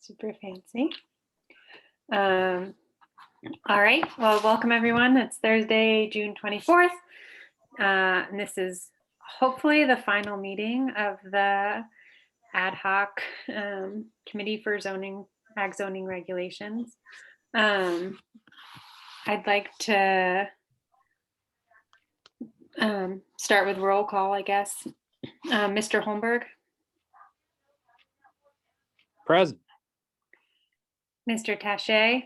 Super fancy. All right, well, welcome everyone. It's Thursday, June 24th. And this is hopefully the final meeting of the ad hoc committee for ag zoning regulations. I'd like to start with roll call, I guess. Mr. Holmberg. Present. Mr. Taché.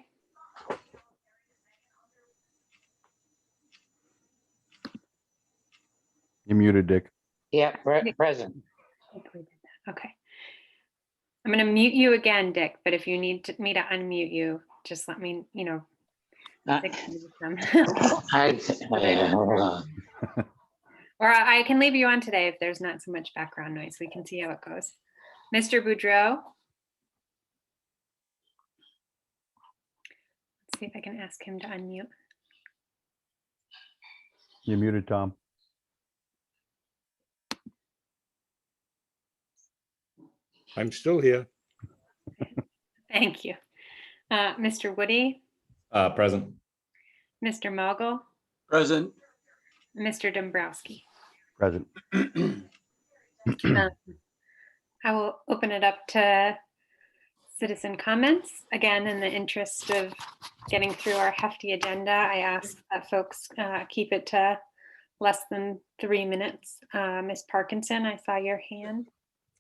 You're muted, Dick. Yeah, present. Okay. I'm going to mute you again, Dick, but if you need me to unmute you, just let me, Uh, or I can leave you on today if there's not so much background noise. We can see how it goes. Mr. Boudreau. Let's see if I can ask him to unmute. You're muted, Tom. I'm still here. Thank you. Mr. Woody. Present. Mr. Mogul. Present. Mr. Dombrowski. Present. I will open it up to citizen comments. Again, in the interest of getting through our hefty agenda, I ask that folks keep it to less than 3 minutes. Ms. Parkinson, I saw your hand.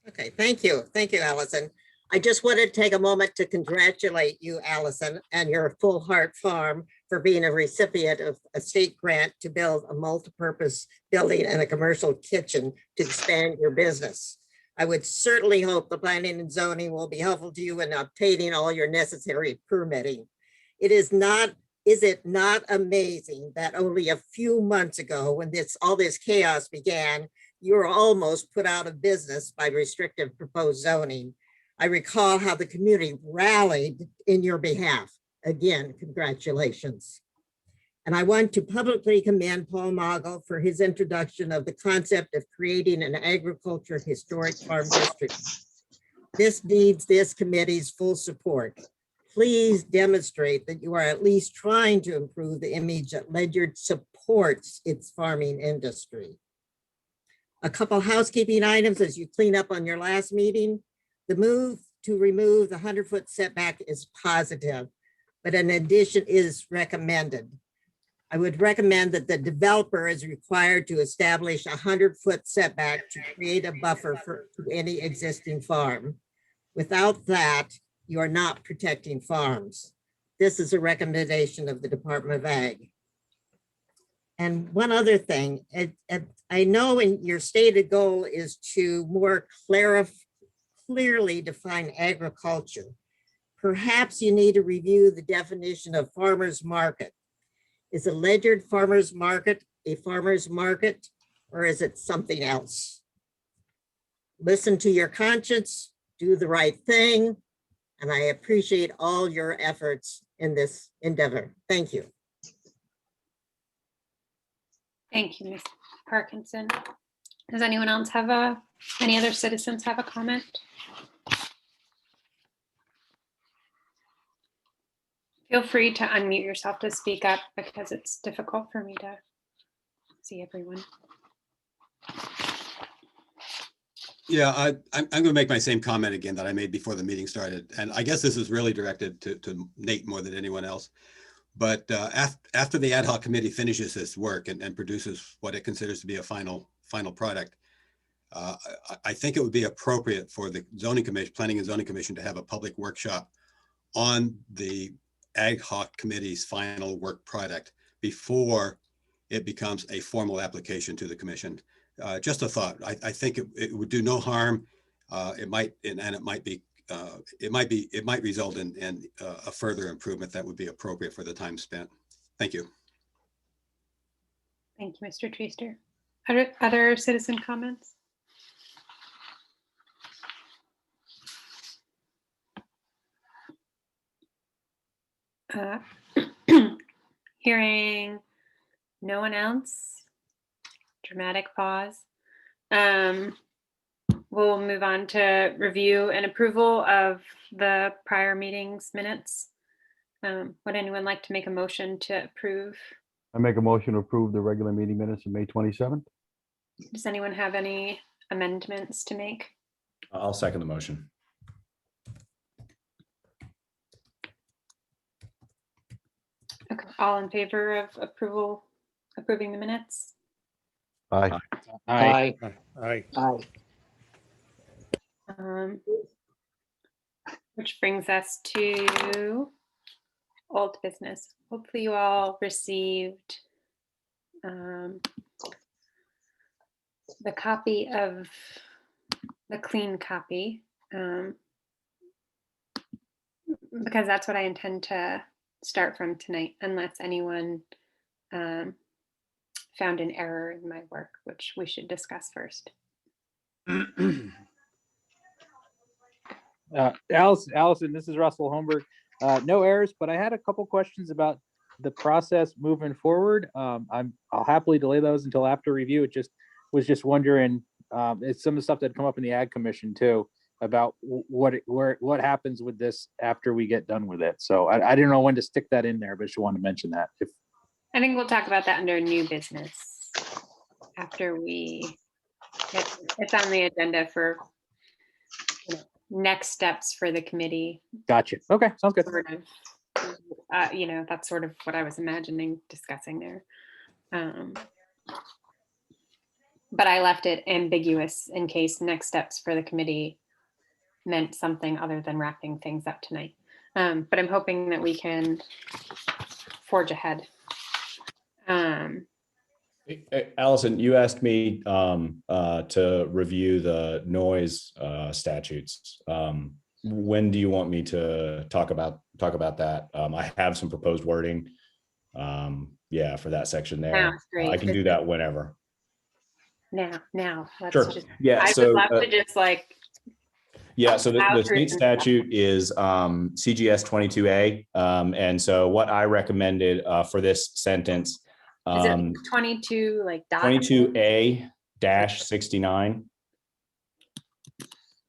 Okay, thank you. Thank you, Allison. I just wanted to take a moment to congratulate you, Allison, and your Full Heart Farm for being a recipient of a state grant to build a multipurpose building and a commercial kitchen to expand your business. I would certainly hope the planning and zoning will be helpful to you in obtaining all your necessary permitting. Is it not amazing that only a few months ago, when all this chaos began, you were almost put out of business by restrictive proposed zoning? I recall how the community rallied in your behalf. Again, congratulations. And I want to publicly commend Paul Mogul for his introduction of the concept of creating an agriculture historic farm district. This needs this committee's full support. Please demonstrate that you are at least trying to improve the image that Ledyard supports its farming industry. A couple housekeeping items as you clean up on your last meeting. The move to remove the 100-foot setback is positive, but an addition is recommended. I would recommend that the developer is required to establish a 100-foot setback to create a buffer for any existing farm. Without that, you are not protecting farms. This is a recommendation of the Department of Ag. And one other thing, I know in your stated goal is to more clearly define agriculture. Perhaps you need to review the definition of farmer's market. Is a Ledyard farmer's market a farmer's market, or is it something else? Listen to your conscience, do the right thing, and I appreciate all your efforts in this endeavor. Thank you. Thank you, Ms. Parkinson. Does anyone else have any other citizens have a comment? Feel free to unmute yourself to speak up because it's difficult for me to see everyone. Yeah, I'm going to make my same comment again that I made before the meeting started. And I guess this is really directed to Nate more than anyone else. But after the ad hoc committee finishes this work and produces what it considers to be a final product, I think it would be appropriate for the zoning commission, planning and zoning commission, to have a public workshop on the ad hoc committee's final work product before it becomes a formal application to the commission. Just a thought. I think it would do no harm. It might result in a further improvement that would be appropriate for the time spent. Thank you. Thank you, Mr. Treaster. Other citizen comments? Hearing no one else. Dramatic pause. we'll move on to review and approval of the prior meetings minutes. Would anyone like to make a motion to approve? I make a motion to approve the regular meeting minutes of May 27th. Does anyone have any amendments to make? I'll second the motion. Okay, all in favor of approving the minutes? Aye. Aye. Aye. Aye. Which brings us to old business. Hopefully you all received the copy of the clean copy, because that's what I intend to start from tonight, unless anyone found an error in my work, which we should discuss first. Allison, this is Russell Holmberg. No errors, but I had a couple questions about the process moving forward. I'll happily delay those until after review. It was just wondering, it's some of the stuff that come up in the Ag Commission too, about what happens with this after we get done with it. So I didn't know when to stick that in there, but just wanted to mention that. I think we'll talk about that under new business after we it's on the agenda for next steps for the committee. Gotcha. Okay, sounds good. Sort of, that's sort of what I was imagining discussing there. But I left it ambiguous in case next steps for the committee meant something other than wrapping things up tonight. But I'm hoping that we can forge ahead. Allison, you asked me to review the noise statutes. When do you want me to talk about that? I have some proposed wording. Yeah, for that section there. Sounds great. I can do that whenever. Now. Let's Sure. just, Yeah. I would love to just like. Yeah, so the Outgroup state and stuff. statute is CGS 22A. And so what I recommended for this sentence, Is it 22 like dot? 22A-69.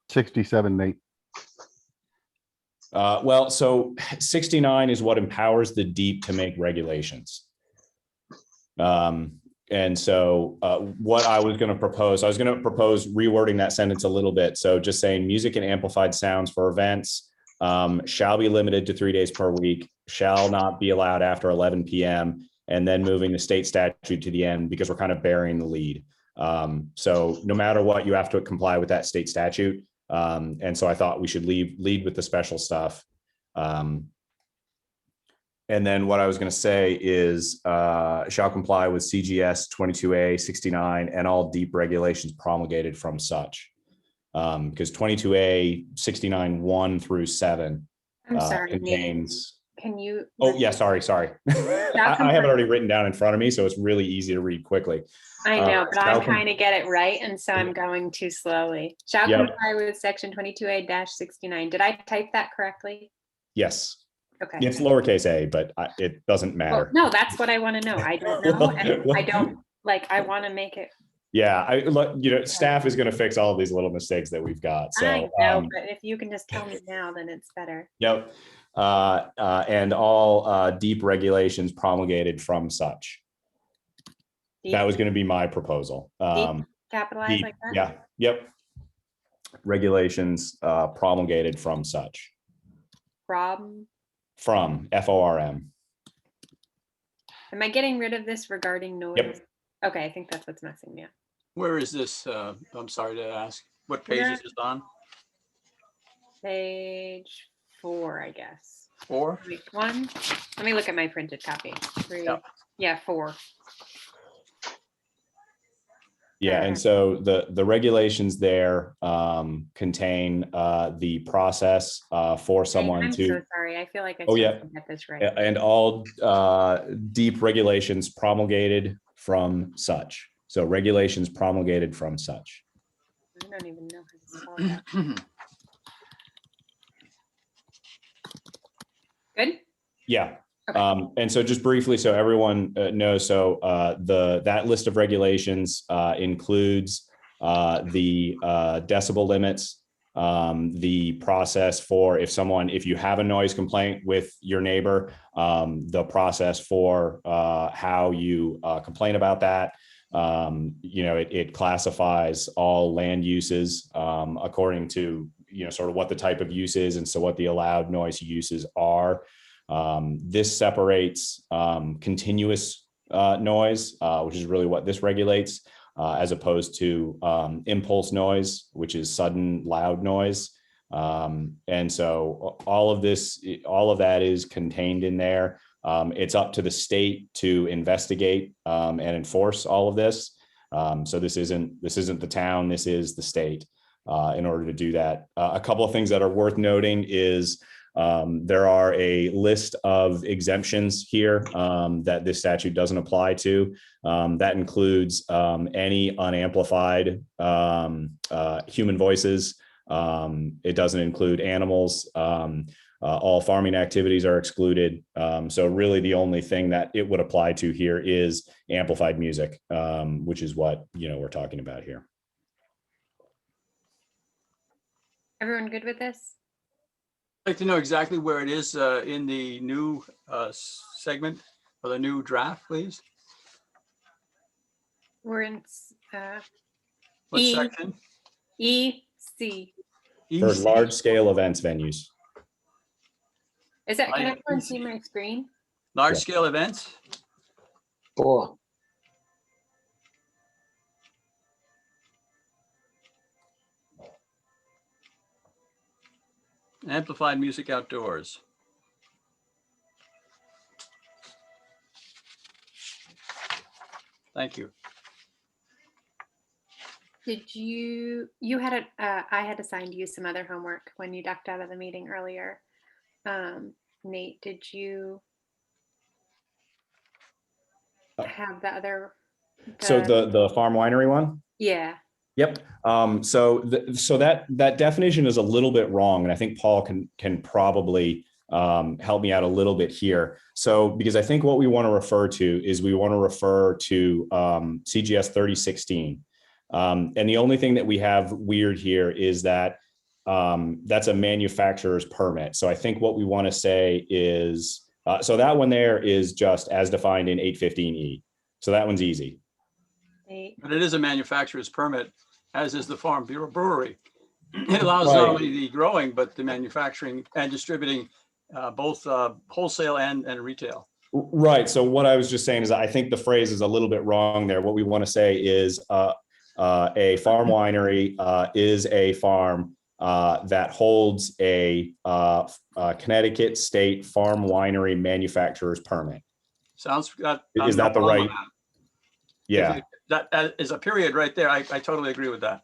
67, Nate. Well, so 69 is what empowers the DEEP to make regulations. And so what I was going to propose rewording that sentence a little bit. So just saying music and amplified sounds for events shall be limited to 3 days per week, shall not be allowed after 11 p.m. and then moving the state statute to the end because we're kind of burying the lead. So no matter what, you have to comply with that state statute. And so I thought we should lead with the special stuff. And then what I was going to say is shall comply with CGS 22A-69 and all DEEP regulations promulgated from such. Because 22A-69 1 through 7 I'm sorry, contains. Can you? Oh yeah, sorry. I have it already written down in front of me, so it's really easy to read quickly. I know, but I'm shall trying to get it right, and so I'm going too slowly. Shall Yep. comply with section 22A-69. Did I type that correctly? Yes, Okay. it's lowercase a, but it doesn't Well, matter. no, that's what I want to know. I don't know, and I don't I want to make it. Yeah, staff is going to fix all of these little mistakes that we've got. So I know, but if you can just tell me now, then it's better. Yep. And all DEEP regulations promulgated from such. That was going to be my proposal. Capitalized DEEP, like that? yeah, yep. Regulations promulgated from such. Rob, From, FORM. am I getting rid of this regarding noise? Yep. Okay, I think that's what's messing me up. Where is this? I'm sorry to ask. What page Yeah. is this on? Page 4, I guess. 4? Wait, 1. Let me look at my printed copy. 3. Yeah. Yeah, 4. Yeah, and so the regulations there contain the process for someone I'm to. so sorry. I feel like I Oh, still yeah. didn't get this right. And all DEEP regulations promulgated from such. So regulations promulgated from such. I don't even know how to spell that. Good? Yeah. Okay. And so just briefly, so everyone knows, so that list of regulations includes the decibel limits, the process for if you have a noise complaint with your neighbor, the process for how you complain about that. It classifies all land uses according to, sort of what the type of use is, and so what the allowed noise uses are. This separates continuous noise, which is really what this regulates, as opposed to impulse noise, which is sudden loud noise. And so all of that is contained in there. It's up to the state to investigate and enforce all of this. So this isn't the town, this is the state. In order to do that, a couple of things that are worth noting is there are a list of exemptions here that this statute doesn't apply to. That includes any unamplified human voices. It doesn't include animals. All farming activities are excluded. So really the only thing that it would apply to here is amplified music, which is what we're talking about here. Everyone good with this? I'd like to know exactly where it is in the new segment or the new draft, please. We're in What E. section? EC. For EC. large scale events venues. Is that, can I- everyone see my screen? Large scale events. 4. Amplified music outdoors. Thank you. Did you had I had assigned you some other homework when you ducked out of the meeting earlier. Nate, did you have the other? So the farm winery one? Yeah. Yep. So that definition is a little bit wrong, and I think Paul can probably help me out a little bit here. So because I think what we want to refer to is CGS 3016, and the only thing that we have weird here is that that's a manufacturer's permit. So I think what we want to say is so that one there is just as defined in 815E. So that one's easy. But it is a manufacturer's permit, as is the Farm Bureau Brewery. It allows not only the growing, but the manufacturing and distributing both wholesale and retail. Right. So what I was just saying is I think the phrase is a little bit wrong there. What we want to say is a farm winery is a farm that holds a Connecticut State Farm Winery Manufacturer's Permit. Sounds that Is that the right? Yeah. That is a period right there. I totally agree with that.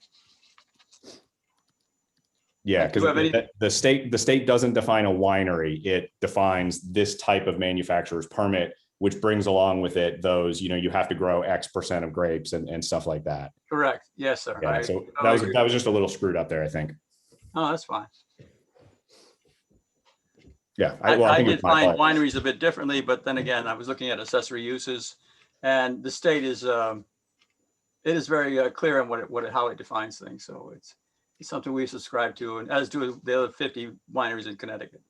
Yeah, Do you have any- because the state doesn't define a winery. It defines this type of manufacturer's permit, which brings along with it those, you have to grow X% of grapes and stuff like that. Correct. Yes, sir. Yeah, I so totally agree. that was just a little screwed up there, I think. Oh, that's fine. Yeah, I think did it's my find fault. wineries a bit differently, but then again, I was looking at accessory uses, and the state is it is very clear on how it defines things. So it's something we subscribe to, and as do the other 50 wineries in Connecticut.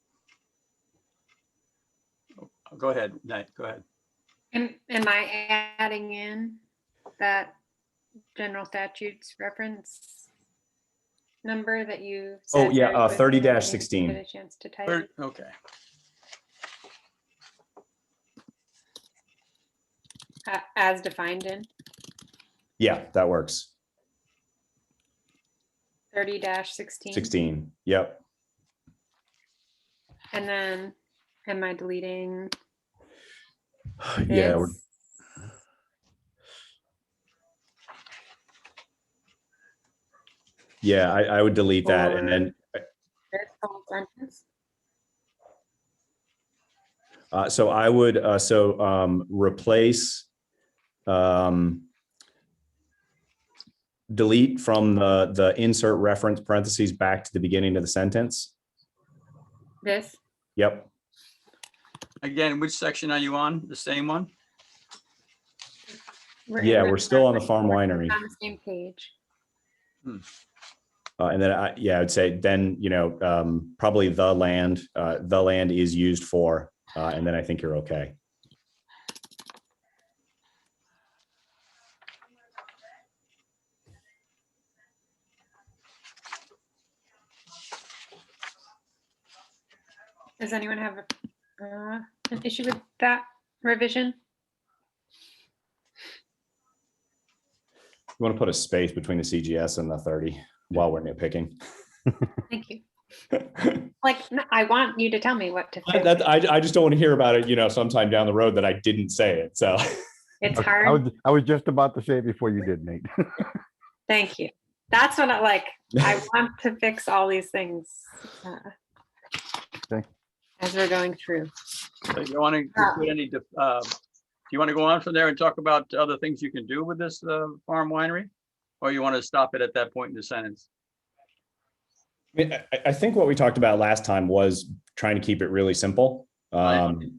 Go ahead, Nate. Go ahead. Am I adding in that general statutes reference number that you said? Oh, yeah, very quickly? 30-16. Get a chance to type it. Okay. As defined in Yeah, that works. 30-16. 16. Yep. And then am I deleting Yeah. this? Yeah, I would delete that, and then This whole sentence? so I would replace delete from the insert reference parentheses back to the beginning of the sentence. This? Yep. Again, which section are you on? The same one? Yeah, we're still on the farm winery. On the same page. And then I would say then, probably the land is used for, and then I think you're okay. Does anyone have an issue with that revision? You want to put a space between the CGS and the 30 while we're nitpicking. Thank you. Like, no, I want you to tell me what to fix. I just don't want to hear about it, sometime down the road that I didn't say it. So It's I hard. was just about to say it before you did, Nate. Thank you. That's what I like. I want to fix all these things Okay. as we're going through. So you want to include any, do you want to go on from there and talk about other things you can do with this farm winery? Or you want to stop it at that point in the sentence? I think what we talked about last time was trying to keep it really simple. Sorry,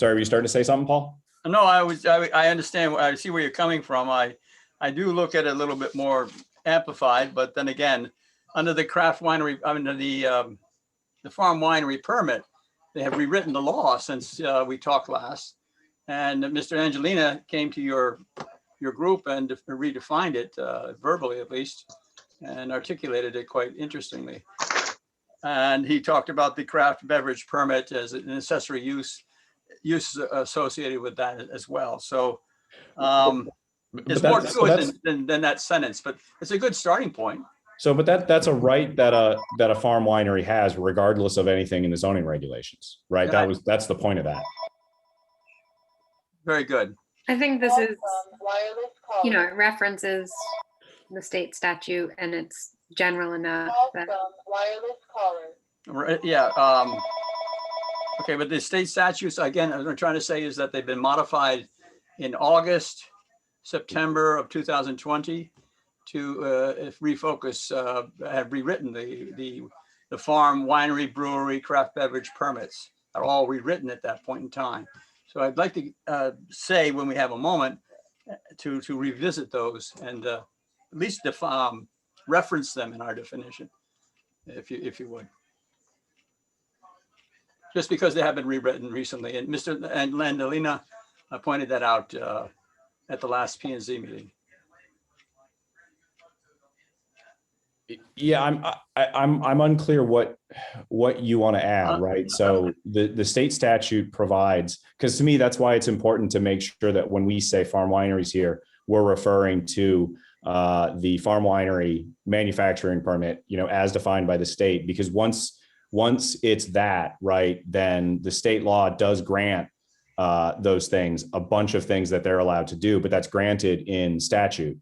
were you starting to say something, Paul? No, I understand. I see where you're coming from. I do look at it a little bit more amplified, but then again, under the craft winery, under the farm winery permit, they have rewritten the law since we talked last. And Mr. Angelina came to your group and redefined it verbally, at least, and articulated it quite interestingly. And he talked about the craft beverage permit as an accessory use associated with that as well. So it's more to it than that sentence, but it's a good starting point. So, but that's a right that a farm winery has, regardless of anything in the zoning regulations, right? Yeah. That's the point of that. Very good. I think this is, it references the state statute and it's general enough that Right, yeah. Okay, but the state statutes, again, what I'm trying to say is that they've been modified in August, September of 2020 to refocus, have rewritten the farm, winery, brewery, craft beverage permits are all rewritten at that point in time. So I'd like to say when we have a moment to revisit those and at least reference them in our definition, if you would. Just because they have been rewritten recently, and Mr. Landolina pointed that out at the last P&Z meeting. Yeah, I'm unclear what you want to add, right? So the state statute provides, because to me, that's why it's important to make sure that when we say farm wineries here, we're referring to the farm winery manufacturing permit, as defined by the state, because once it's that, right, then the state law does grant those things, a bunch of things that they're allowed to do, but that's granted in statute.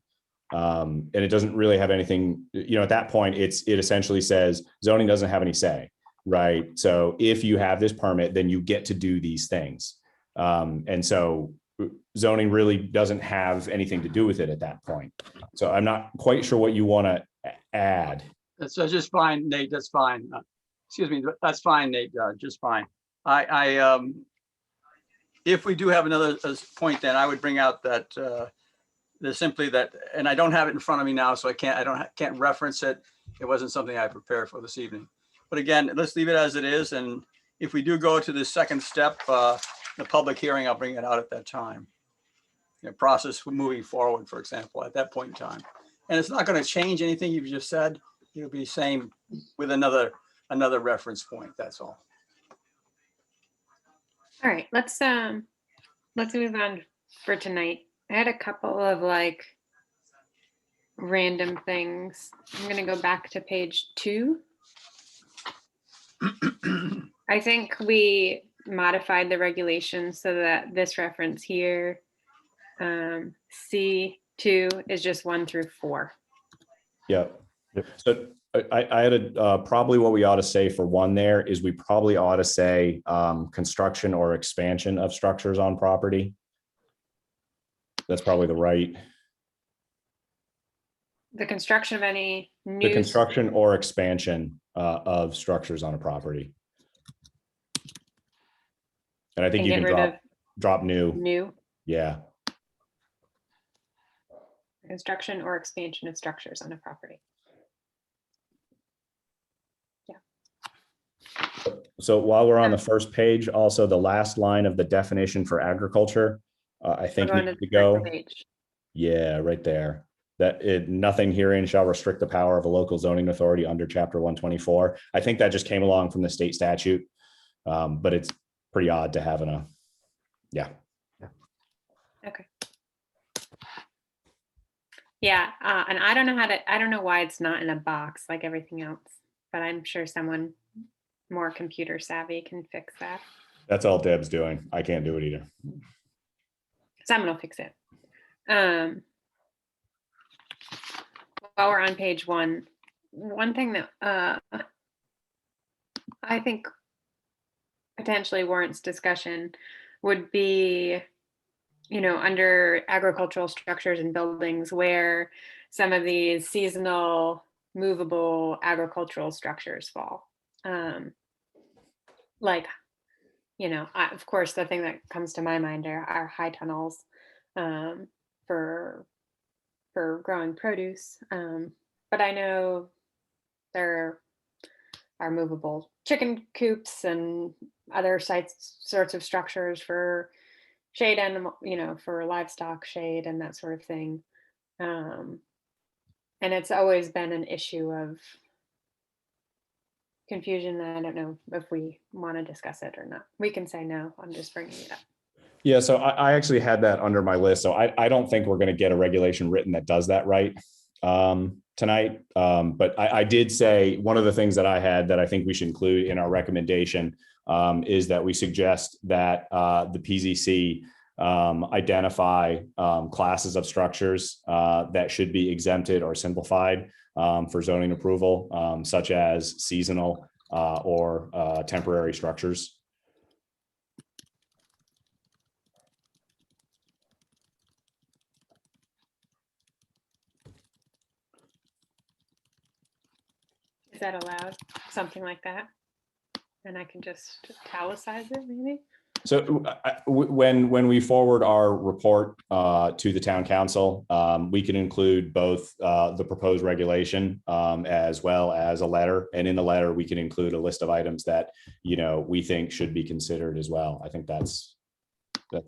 And it doesn't really have anything, at that point, it essentially says zoning doesn't have any say, right? So if you have this permit, then you get to do these things. And so zoning really doesn't have anything to do with it at that point. So I'm not quite sure what you want to add. That's just fine, Nate, that's fine. Excuse me, that's fine, Nate, just fine. If we do have another point, then I would bring out that there's simply that, and I don't have it in front of me now, so I can't reference it. It wasn't something I prepared for this evening. But again, let's leave it as it is. And if we do go to the second step, the public hearing, I'll bring it out at that time. Process moving forward, for example, at that point in time. And it's not going to change anything you've just said. It'll be same with another reference point. That's all. all right, let's move on for tonight. I had a couple of random things. I'm going to go back to page 2. I think we modified the regulations so that this reference here, C2, is just 1 through 4. Yeah. So I had probably what we ought to say for 1 there is we probably ought to say construction or expansion of structures on property. That's probably the right. The construction of any new. The construction or expansion of structures on a property. And I think And you get can rid drop new. New. Yeah. construction or expansion of structures on a property. So while we're on the first page, also the last line of the definition for agriculture, I think We're going needs to to the second go. page. Yeah, right there. That nothing herein shall restrict the power of a local zoning authority under chapter 124. I think that just came along from the state statute, but it's pretty odd to have in a, yeah. Okay. Yeah, and I don't know I don't know why it's not in a box like everything else, but I'm sure someone more computer savvy can fix that. That's all Deb's doing. I can't do it either. Someone will fix it. While we're on page one thing that I think potentially warrants discussion would be, you know, under agricultural structures and buildings where some of these seasonal movable agricultural structures fall. Like, you know, of course, the thing that comes to my mind are high tunnels for growing produce. But I know there are movable chicken coops and other sorts of structures for shade animal, you know, for livestock shade and that sort of thing. And it's always been an issue of confusion. I don't know if we want to discuss it or not. We can say no. I'm just bringing it up. Yeah, so I actually had that under my list. So I don't think we're going to get a regulation written that does that right tonight. But I did say one of the things that I had that I think we should include in our recommendation is that we suggest that the PZC identify classes of structures that should be exempted or simplified for zoning approval, such as seasonal or temporary structures. Is that allowed? Something like that? And I can just italicize it maybe? So when we forward our report to the town council, we can include both the proposed regulation as well as a letter. And in the letter, we can include a list of items that, you know, we think should be considered as well. I think that's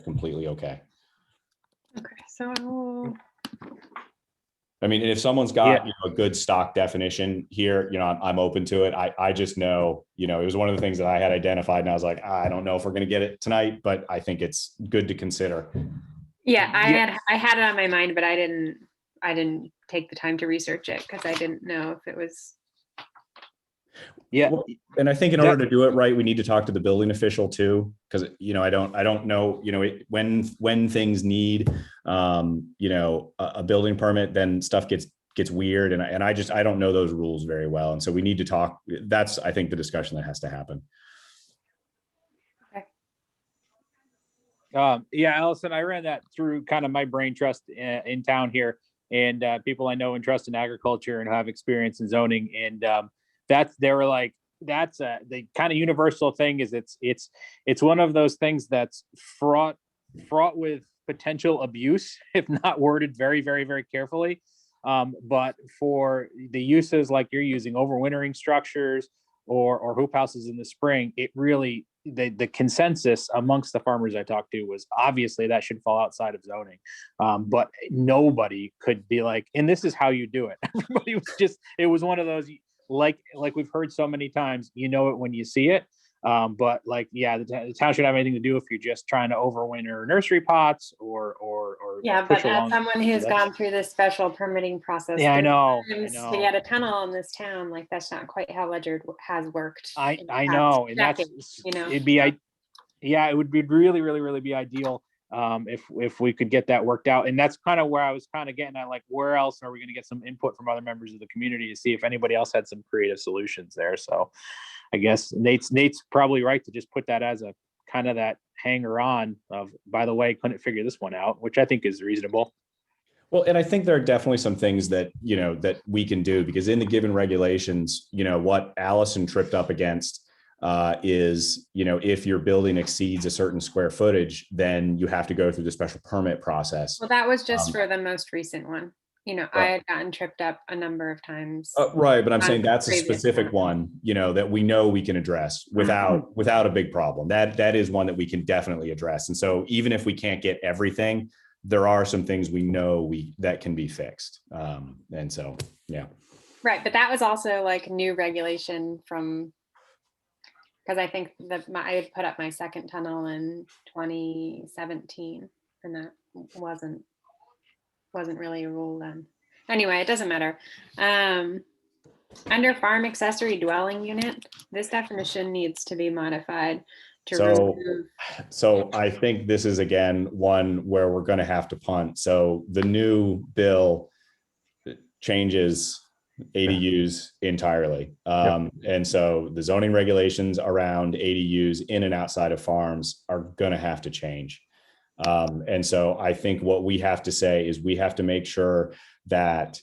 completely okay. Okay, so I mean, if someone's got, you know, a good stock definition here, you know, I'm open to it. I just know, you know, it was one of the things that I had identified and I was like, I don't know if we're going to get it tonight, but I think it's good to consider. yeah, I had it on my mind, but I didn't take the time to research it because I didn't know if it was. Yeah. Well, and I think in order to do it right, we need to talk to the building official too, because, you know, I don't know, you know, when things need, you know, a building permit, then stuff gets weird. And I don't know those rules very well. And so we need to talk. That's, I think, the discussion that has to happen. Yeah, Allison, I ran that through kind of my brain trust in town here, and people I know and trust in agriculture and have experience in zoning. And they were like, that's the kind of universal thing is it's one of those things that's fraught with potential abuse if not worded very, very, very carefully. But for the uses like you're using, overwintering structures or hoop houses in the spring, it really, the consensus amongst the farmers I talked to was obviously that should fall outside of zoning. But nobody could be like, and this is how you do it. Everybody was just, it was one of those, like we've heard so many times, you know it when you see it. But like, yeah, the town should have anything to do if you're just trying to overwinter nursery pots or Yeah, but as someone who's gone through this special permitting process. Yeah, I know. To get a tunnel in this town, like that's not quite how Ledyard has worked. I know, and that's, you know, it would be really be ideal if we could get that worked out. And that's kind of where I was kind of getting at, like, where else are we going to get some input from other members of the community to see if anybody else had some creative solutions there. So I guess Nate's probably right to just put that as a kind of that hanger on of, by the way, couldn't figure this one out, which I think is reasonable. Well, and I think there are definitely some things that, you know, that we can do, because in the given regulations, you know, what Allison tripped up against is, you know, if your building exceeds a certain square footage, then you have to go through the special permit process. Well, that was just for the most recent one. you know, I Right. had gotten tripped up a number of times. Right, but I'm on saying that's a previous specific one, you know, that we know we can address without a big problem. That is one that we can definitely address. And so even if we can't get everything, there are some things we know that can be fixed. And so, yeah. Right, but that was also like new regulation from, because I think that I had put up my second tunnel in 2017, and that wasn't really a rule then. Anyway, it doesn't matter. Under farm accessory dwelling unit, this definition needs to be modified to remove. So I think this is again one where we're going to have to punt. So the new bill changes ADUs entirely. And so the zoning regulations around ADUs in and outside of farms are going to have to change. And so I think what we have to say is we have to make sure that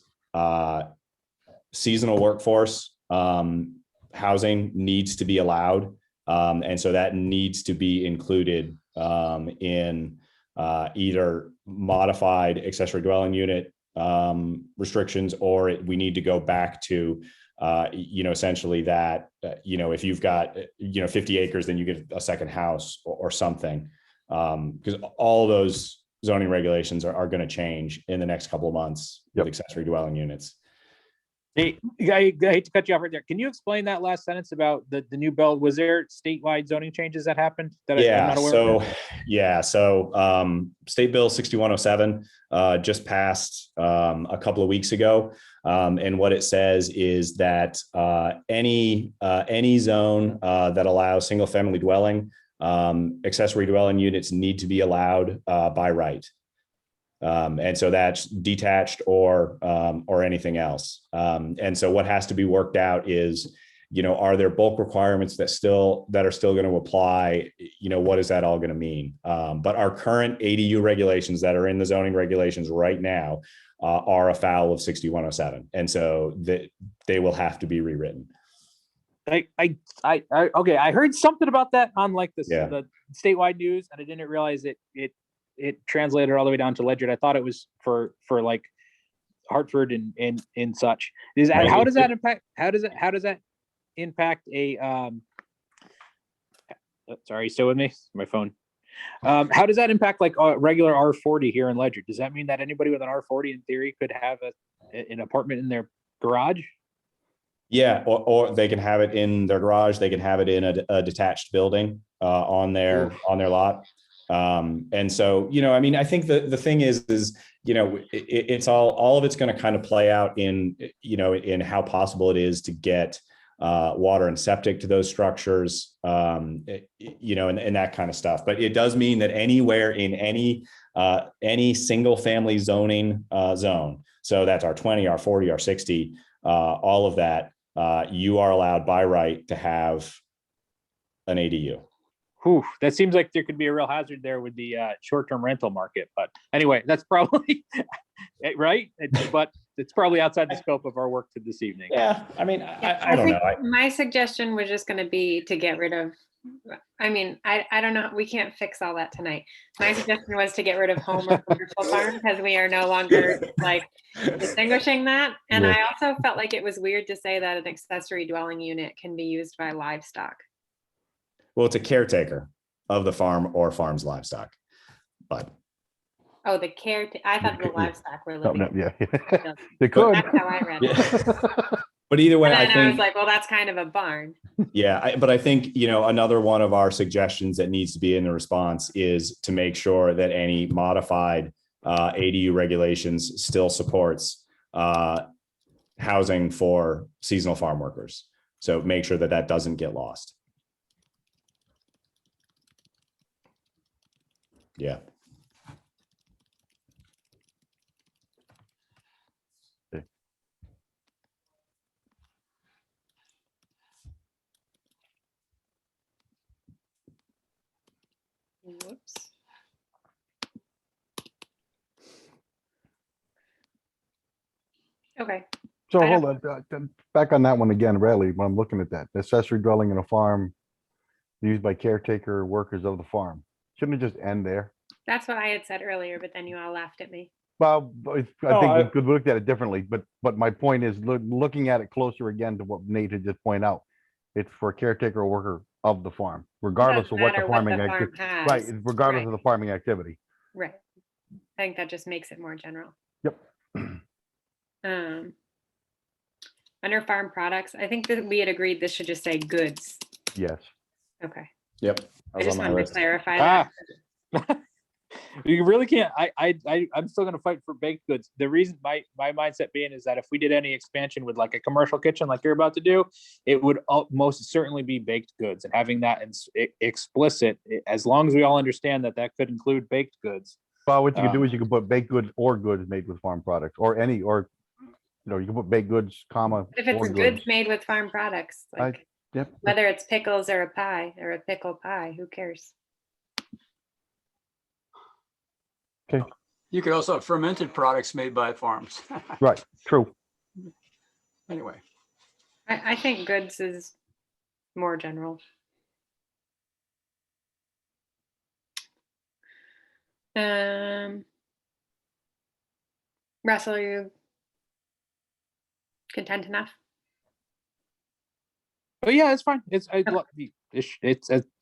seasonal workforce housing needs to be allowed. And so that needs to be included in either modified accessory dwelling unit restrictions, or we need to go back to, essentially that, if you've got, 50 acres, then you get a second house or something. Because all those zoning regulations are going to change in the next couple of months with accessory dwelling units. Hey, I hate to cut you off right there. Can you explain that last sentence about the new bill? Was there statewide zoning changes that happened that I'm not aware of? So State Bill 6107 just passed a couple of weeks ago. And what it says is that any zone that allows single family dwelling, accessory dwelling units need to be allowed by right. And so that's detached or anything else. And so what has to be worked out is, are there bulk requirements that are still going to apply? What is that all going to mean? But our current ADU regulations that are in the zoning regulations right now are afoul of 6107. And so they will have to be rewritten. Okay, I heard something about that on like the statewide news, and I didn't realize it translated all the way down to Ledyard. I thought it was for like Hartford and such. How does that impact a sorry, still with me? My phone. How does that impact like a regular R40 here in Ledyard? Does that mean that anybody with an R40 in theory could have an apartment in their garage? Yeah, or they can have it in their garage. They can have it in a detached building on their lot. And so, I think the thing is, it's all of it's going to kind of play out in how possible it is to get water and septic to those structures, and that kind of stuff. But it does mean that anywhere in any single family zoning zone, so that's R20, R40, R60, all of that, you are allowed by right to have an ADU. Whew, that seems like there could be a real hazard there with the short-term rental market. But anyway, that's probably right. But it's probably outside the scope of our work to this evening. Yeah, I don't know. My suggestion was just going to be to get rid of. I don't know. We can't fix all that tonight. My suggestion was to get rid of home or commercial farm because we are no longer like distinguishing that. And I also felt like it was weird to say that an accessory dwelling unit can be used by livestock. Well, it's a caretaker of the farm or farm's livestock, but. Oh, the I thought the livestock were living. They could. That's how I read it. But either way, and then I was like, well, that's kind of a barn. Yeah, but I think, another one of our suggestions that needs to be in the response is to make sure that any modified ADU regulations still supports housing for seasonal farm workers. So make sure that doesn't get lost. Yeah. Whoops. Okay. So hold on, back on that one again, really, when I'm looking at that, accessory dwelling in a farm used by caretaker workers of the farm. Shouldn't it just end there? That's what I had said earlier, but then you all laughed at me. Well, I No, think we I- could look at it differently, but my point is, looking at it closer again to what Nate had just pointed out. It's for a caretaker or worker of the farm, regardless Doesn't of what the matter what farming the farm activity, has. right, regardless Right. of the farming activity. Right. I think that just makes it more general. Yep. Under farm products, I think that we had agreed this should just say goods. Yes. Okay. Yep. I That was just on my wanted to list. clarify that. You really can't. I'm still gonna fight for baked goods. The reason my mindset being is that if we did any expansion with like a commercial kitchen like you're about to do, it would most certainly be baked goods, and having that explicit, as long as we all understand that that could include baked goods. Well, what you can do is you can put baked goods or goods made with farm products, or you can put baked goods, comma, If it's or goods goods. made with farm products, like Yep. whether it's pickles or a pie or a pickle pie, who cares? You could also have fermented products made by farms. Right, true. Anyway, I think goods is more general. Russell, are you content enough? But yeah, it's fine. It's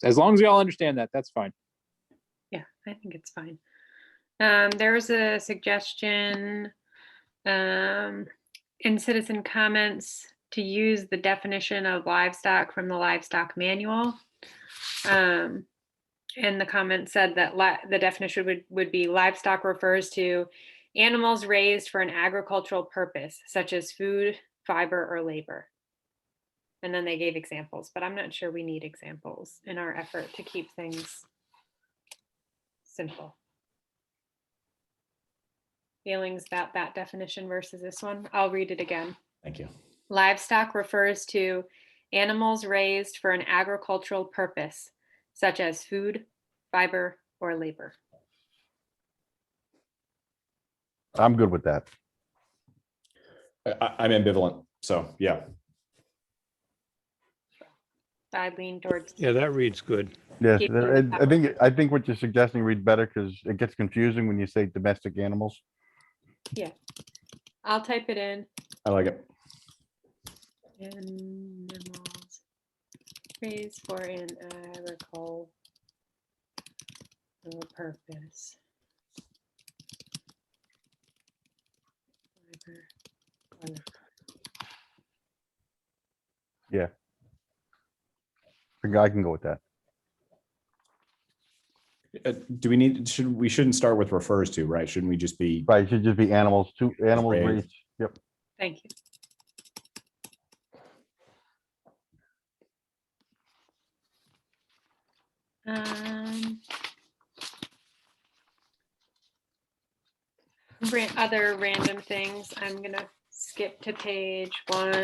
as long as we all understand that, that's fine. Yeah, I think it's fine. There was a suggestion in citizen comments to use the definition of livestock from the livestock manual. And the comment said that the definition would be livestock refers to animals raised for an agricultural purpose, such as food, fiber, or labor. And then they gave examples, but I'm not sure we need examples in our effort to keep things simple. Feelings about that definition versus this one? I'll read it again. Thank you. Livestock refers to animals raised for an agricultural purpose, such as food, fiber, or labor. I'm good with that. I'm ambivalent. So yeah. I lean towards. Yeah, that reads good. Yes, Keep it I think what you're suggesting reads better because it gets confusing when you say domestic animals. I'll type it in. I like it. Animals raised for an agricultural purpose. Yeah. I can go with that. Do we need, we shouldn't start with refers to, right? Shouldn't we just be, Right, it should just be animals, animals Raised. raised. Yep. Thank you. Other random things. I'm gonna skip to page 1,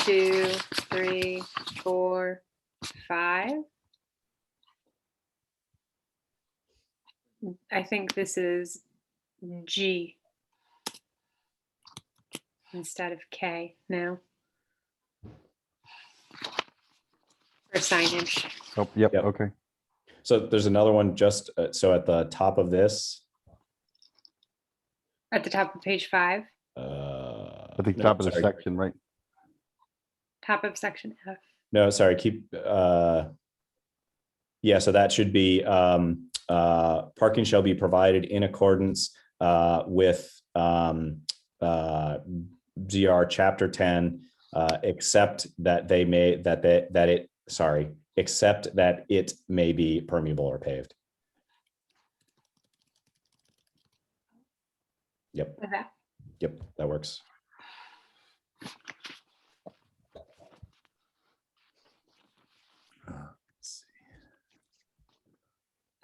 2, 3, 4, 5. I think this is G instead of K now. For signage. Oh, yep, Yep. okay. so there's another one just, so at the top of this. At the top of page 5, At the no, top of the sorry. section, right? top of section F. No, sorry, keep, yeah, so that should be, parking shall be provided in accordance, with, GR chapter 10, except that they may, except that it may be permeable or paved. Yep, With that. yep, that works.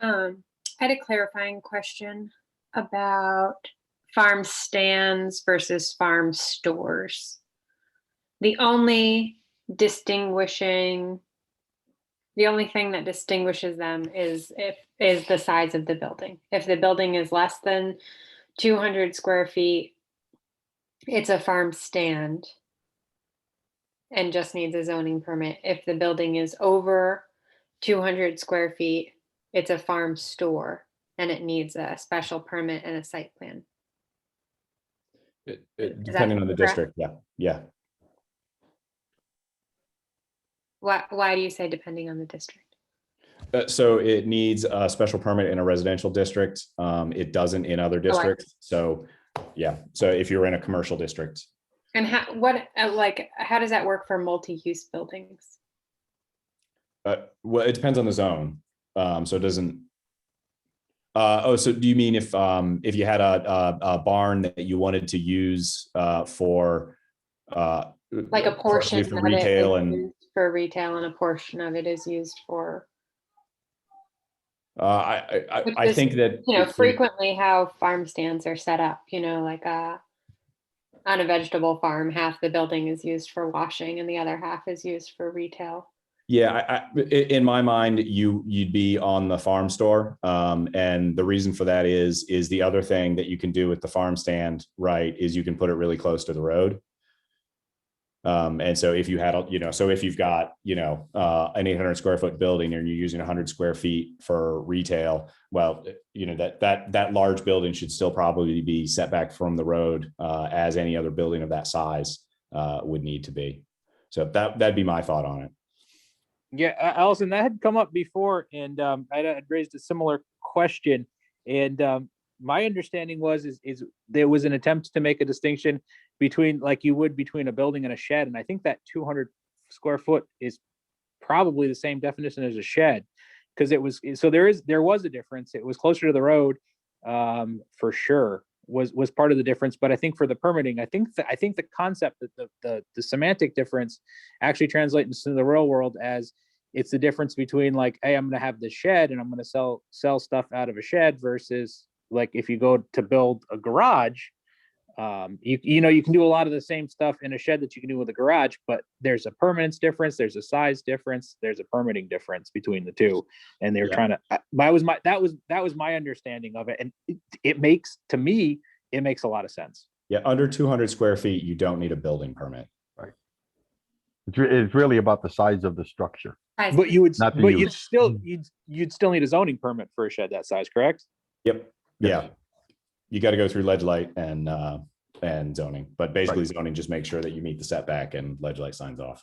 I had a clarifying question about farm stands versus farm stores. The only thing that distinguishes them is the size of the building. If the building is less than 200 square feet, it's a farm stand and just needs a zoning permit. If the building is over 200 square feet, it's a farm store and it needs a special permit and a site plan. Depending on the correct? district, yeah, yeah. Why do you say depending on the district? So it needs a special permit in a residential district. It doesn't in other districts. So, yeah. So if you're in a commercial district, And how does that work for multi-use buildings? well, it depends on the zone. So it doesn't. So do you mean if you had a barn that you wanted to use for Like a portion for of retail it is and used for retail and a portion of it is used for, I think that frequently how farm stands are set up, like on a vegetable farm, half the building is used for washing and the other half is used for retail. Yeah, in my mind, you'd be on the farm store, and the reason for that is the other thing that you can do with the farm stand, right, is you can put it really close to the road. And so if you had, so if you've got, an 800 square foot building and you're using 100 square feet for retail, well, that large building should still probably be set back from the road as any other building of that size would need to be. So that'd be my thought on it. Yeah, Allison, that had come up before, and I had raised a similar question. And my understanding is there was an attempt to make a distinction between, like you would between a building and a shed. And I think that 200 square foot is probably the same definition as a shed, because there was a difference. It was closer to the road, for sure, was part of the difference. But I think for the permitting, I think the concept that the semantic difference actually translates into the real world as it's the difference between, like, hey, I'm going to have this shed and I'm going to sell stuff out of a shed versus, like, if you go to build a garage, you can do a lot of the same stuff in a shed that you can do with a garage, but there's a permanence difference, there's a size difference, there's a permitting difference between the two, and they're trying to. That was my understanding of it, and it makes a lot of sense. Yeah, under 200 square feet, you don't need a building permit. Right. It's really about the size of the structure. But you'd still need a zoning permit for a shed that size, correct? Yep. Yeah. You got to go through Ledyard and zoning, but basically zoning just makes sure that you meet the setback and Ledyard signs off.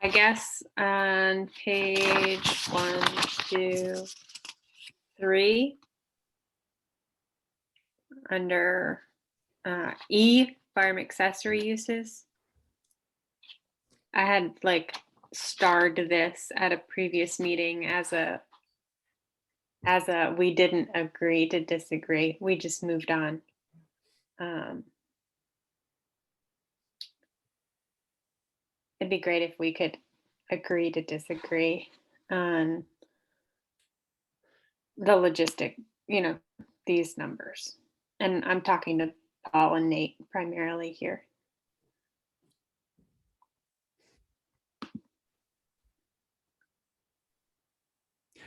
I guess on page 1, 2, 3, under E, farm accessory uses. I had starred this at a previous meeting as a we didn't agree to disagree. We just moved on. It'd be great if we could agree to disagree on the logistic, these numbers. And I'm talking to Paul and Nate primarily here.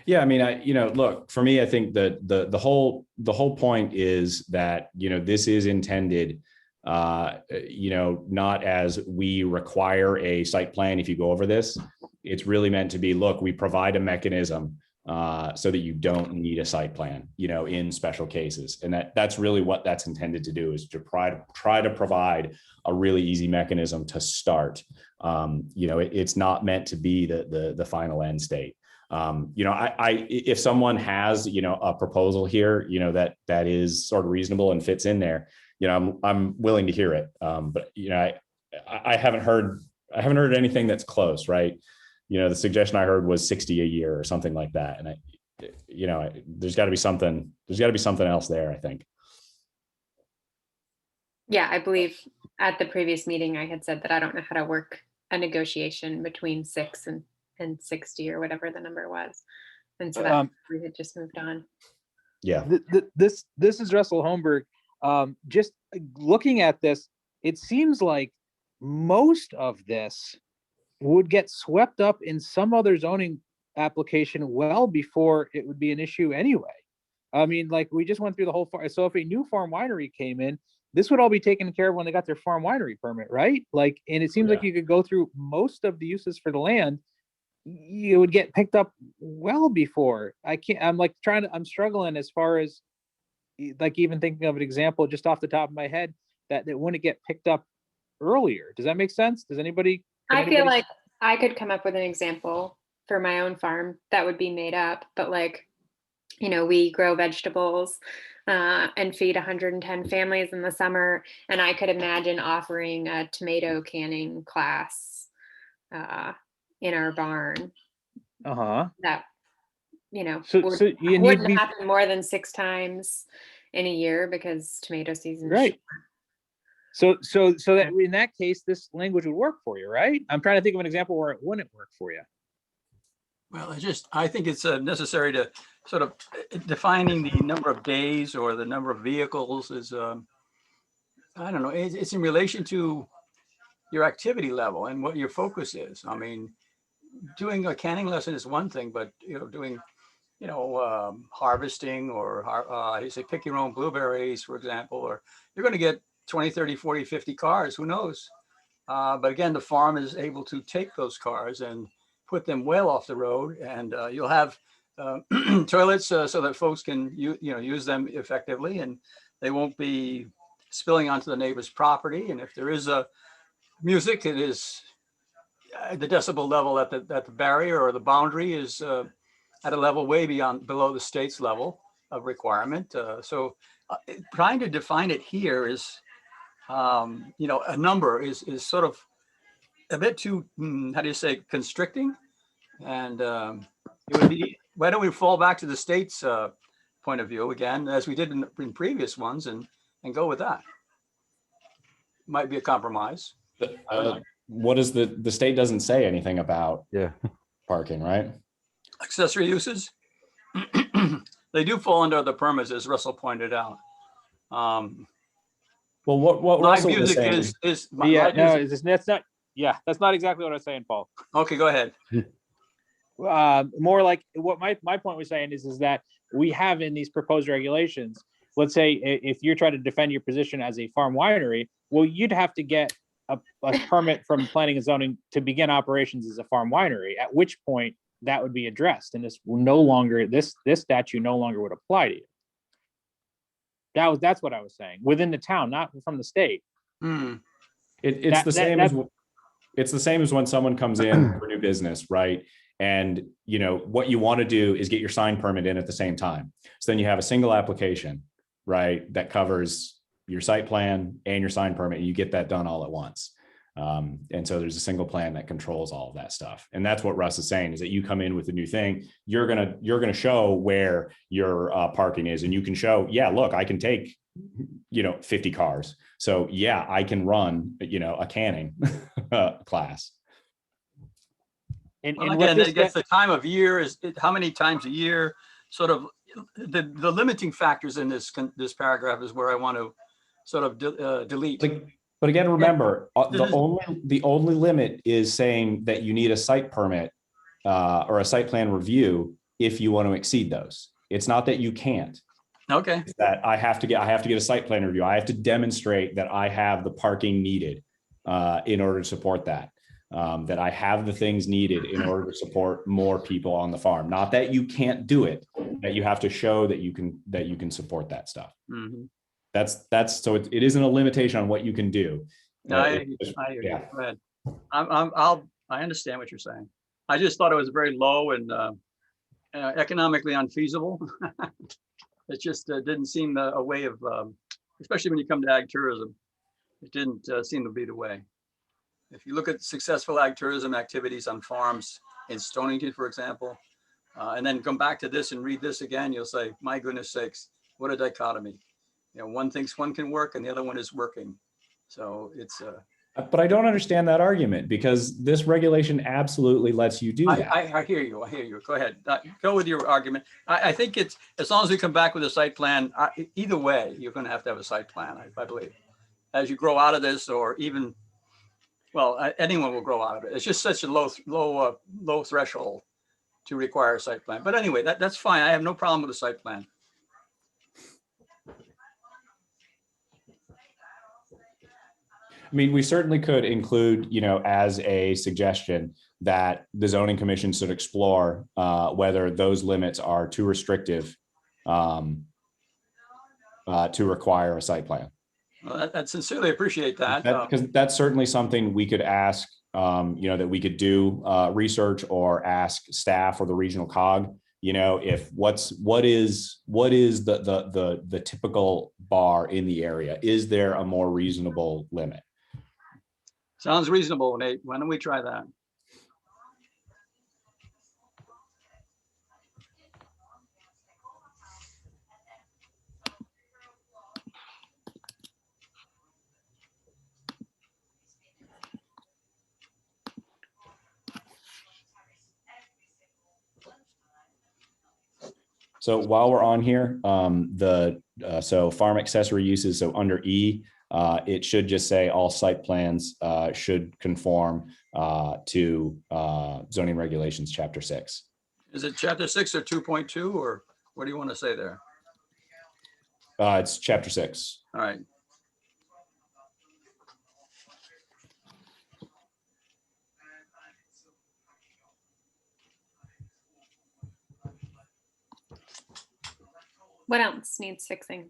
Yeah, I mean, look, for me, I think that the whole point is that, this is intended, not as we require a site plan. If you go over this, it's really meant to be, look, we provide a mechanism so that you don't need a site plan, in special cases. And that's really what that's intended to do, is to try to provide a really easy mechanism to start. It's not meant to be the final end state. If someone has, a proposal here, that is sort of reasonable and fits in there, I'm willing to hear it. But, I haven't heard anything that's close, right? The suggestion I heard was 60 a year or something like that. And there's gotta be something else there, I think. Yeah, I believe at the previous meeting, I had said that I don't know how to work a negotiation between 6 and 60 or whatever the number was. And so that we had just moved on. Yeah. This is Russell Holmberg. Just looking at this, it seems like most of this would get swept up in some other zoning application well before it would be an issue anyway. I mean, we just went through the whole farm. So if a new farm winery came in, this would all be taken care of when they got their farm winery permit, right? Like, and it seems like you could go through most of the uses for the land. You would get picked up well before. I'm struggling as far as like even thinking of an example just off the top of my head that wouldn't get picked up earlier. Does that make sense? Does anybody? I feel like I could come up with an example for my own farm that would be made up, but like, you know, we grow vegetables and feed 110 families in the summer. And I could imagine offering a tomato canning class in our barn. That, you know, wouldn't happen more than 6 times in a year because tomato season. Right. So that in that case, this language would work for you, right? I'm trying to think of an example where it wouldn't work for you. Well, I think it's necessary to sort of defining the number of days or the number of vehicles is, I don't know, it's in relation to your activity level and what your focus is. I mean, doing a canning lesson is one thing, but, you know, doing, you know, harvesting or you say pick your own blueberries, for example, or you're going to get 20, 30, 40, 50 cars, who knows? But again, the farm is able to take those cars and put them well off the road, and you'll have toilets so that folks can use them effectively, and they won't be spilling onto the neighbor's property. And if there is a music, it is the decibel level at the barrier or the boundary is at a level way below the state's level of requirement. So trying to define it here is, you know, a number is sort of a bit too, how do you say, constricting. And it would be, why don't we fall back to the state's point of view again, as we did in previous ones, and go with that? Might be a compromise. What is the state doesn't say anything about parking, right? Accessory uses, they do fall under the permits, as Russell pointed out. Well, what Live Russell was music saying, that's not exactly what I was saying, Paul. Okay, go ahead. More like what my point was saying is that we have in these proposed regulations, let's say if you're trying to defend your position as a farm winery, well, you'd have to get a permit from planning and zoning to begin operations as a farm winery, at which point that would be addressed, and this statute no longer would apply to you. That's what I was saying, within the town, not from the state. It's the same as when someone comes in for new business, right? And you know what you want to do is get your sign permit in at the same time. So then you have a single application, right, that covers your site plan and your sign permit. And you get that done all at once. And so there's a single plan that controls all of that stuff. And that's what Russ is saying, is that you come in with a new thing, you're gonna show where your parking is, and you can show, yeah, look, I can take, you know, 50 cars. So yeah, I can run, you know, a canning class. And again, I guess the time of year is how many times a year. Sort of the limiting factors in this paragraph is where I want to sort of delete. But again, remember, the only limit is saying that you need a site permit or a site plan review if you want to exceed those. It's not that you can't. Okay. It's that I have to get a site plan review. I have to demonstrate that I have the parking needed in order to support that. That I have the things needed in order to support more people on the farm. Not that you can't do it, that you have to show that you can support that stuff. Mm-hmm. That's so it isn't a limitation on what you can do. I understand what you're saying. I just thought it was very low and economically unfeasible. It just didn't seem a way of, especially when you come to ag tourism, it didn't seem to be the way. If you look at successful ag tourism activities on farms in Stonington, for example, and then come back to this and read this again, you'll say, my goodness sakes, what a dichotomy. You know, one thinks one can work and the other one is working. So it's but I don't understand that argument, because this regulation absolutely lets you do that. I hear you. Go ahead. Go with your argument. I think it's, as long as we come back with a site plan, either way, you're going to have a site plan, I believe. As you grow out of this, or even, well, anyone will grow out of it. It's just such a low threshold to require a site plan. But anyway, that's fine. I have no problem with a site plan. I mean, we certainly could include, as a suggestion that the zoning commission should explore whether those limits are too restrictive to require a site plan. Well, I sincerely appreciate that. Because that's certainly something we could ask, that we could do research or ask staff or the regional cog, if what is the typical bar in the area? Is there a more reasonable limit? Sounds reasonable, Nate. Why don't we try that? So while we're on here, so farm accessory uses, so under E, it should just say all site plans should conform to zoning regulations, chapter 6. Is it chapter 6 or 2.2, or what do you want to say there? It's chapter 6. All right. What else needs fixing?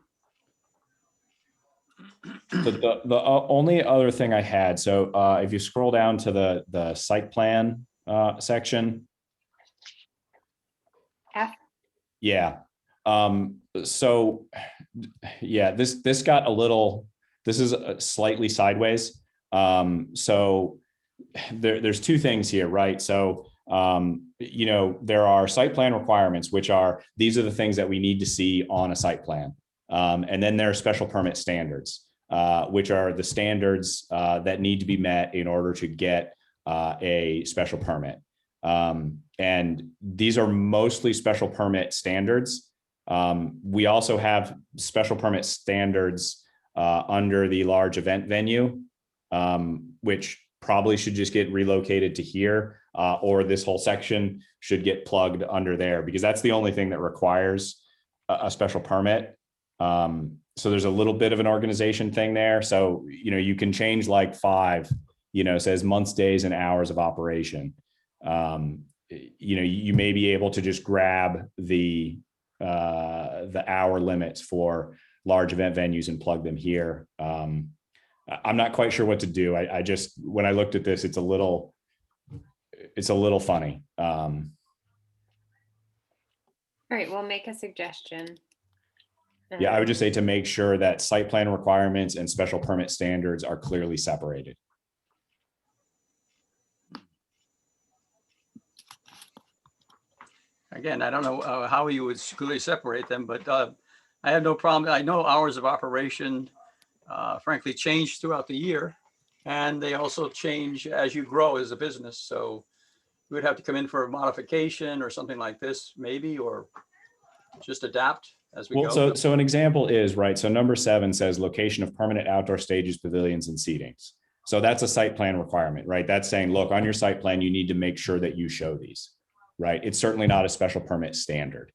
So the only other thing I had, so if you scroll down to the site plan section. F. Yeah. So yeah, this got a little, this is slightly sideways. So there's two things here, right? So there are site plan requirements, which are, these are the things that we need to see on a site plan. And then there are special permit standards, which are the standards that need to be met in order to get a special permit. And these are mostly special permit standards. We also have special permit standards under the large event venue, which probably should just get relocated to here, or this whole section should get plugged under there, because that's the only thing that requires a special permit. So there's a little bit of an organization thing there. So, you can change like 5, says months, days, and hours of operation. You may be able to just grab the hour limits for large event venues and plug them here. I'm not quite sure what to do. I just, when I looked at this, it's a little funny. All right, we'll make a suggestion. Yeah, I would just say to make sure that site plan requirements and special permit standards are clearly separated. Again, I don't know how you would clearly separate them, but I have no problem. I know hours of operation, frankly, change throughout the year, and they also change as you grow as a business. So you would have to come in for a modification or something like this, maybe, or just adapt as we go. So an example is, right, so number 7 says location of permanent outdoor stages, pavilions, and seatings. So that's a site plan requirement, right? That's saying, look, on your site plan, you need to make sure that you show these, right? It's certainly not a special permit standard.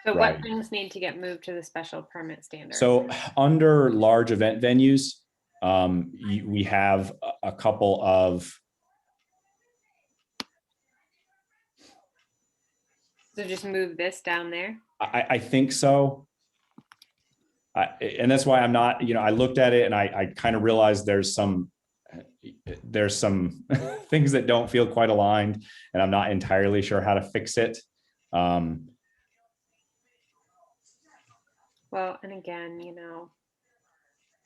So right. what things need to get moved to the special permit standard? So under large event venues, we have a couple of. So just move this down there? I think so. And that's why I'm not, I looked at it and I kind of realized there's some things that don't feel quite aligned, and I'm not entirely sure how to fix it. Well, and again,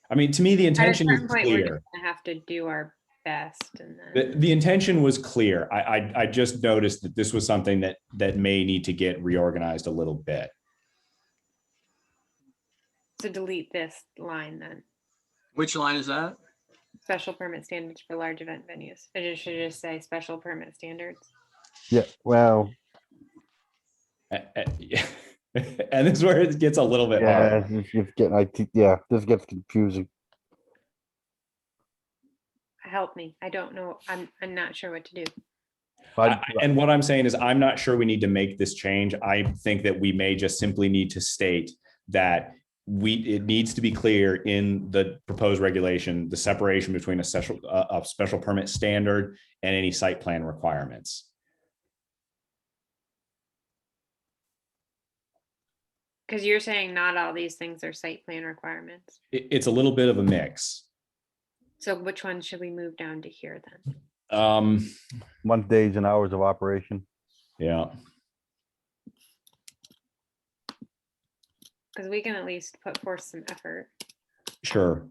I mean, to me, the intention is at a certain point, clear. we're just gonna have to do our best, and then The intention was clear. I just noticed that this was something that may need to get reorganized a little bit. to delete this line then. Which line is that? Special permit standards for large event venues. It should just say special permit standards. Yeah, well, And this is where it gets a little bit hard. yeah, it's getting, this gets confusing. Help me. I don't know. I'm not sure what to do. And what I'm saying is, I'm not sure we need to make this change. I think that we may just simply need to state that it needs to be clear in the proposed regulation, the separation between a special permit standard and any site plan requirements. Because you're saying not all these things are site plan requirements. It's a little bit of a mix. So which one should we move down to here then? Month, days, and hours of operation. Yeah. Because we can at least put forth some effort. Sure.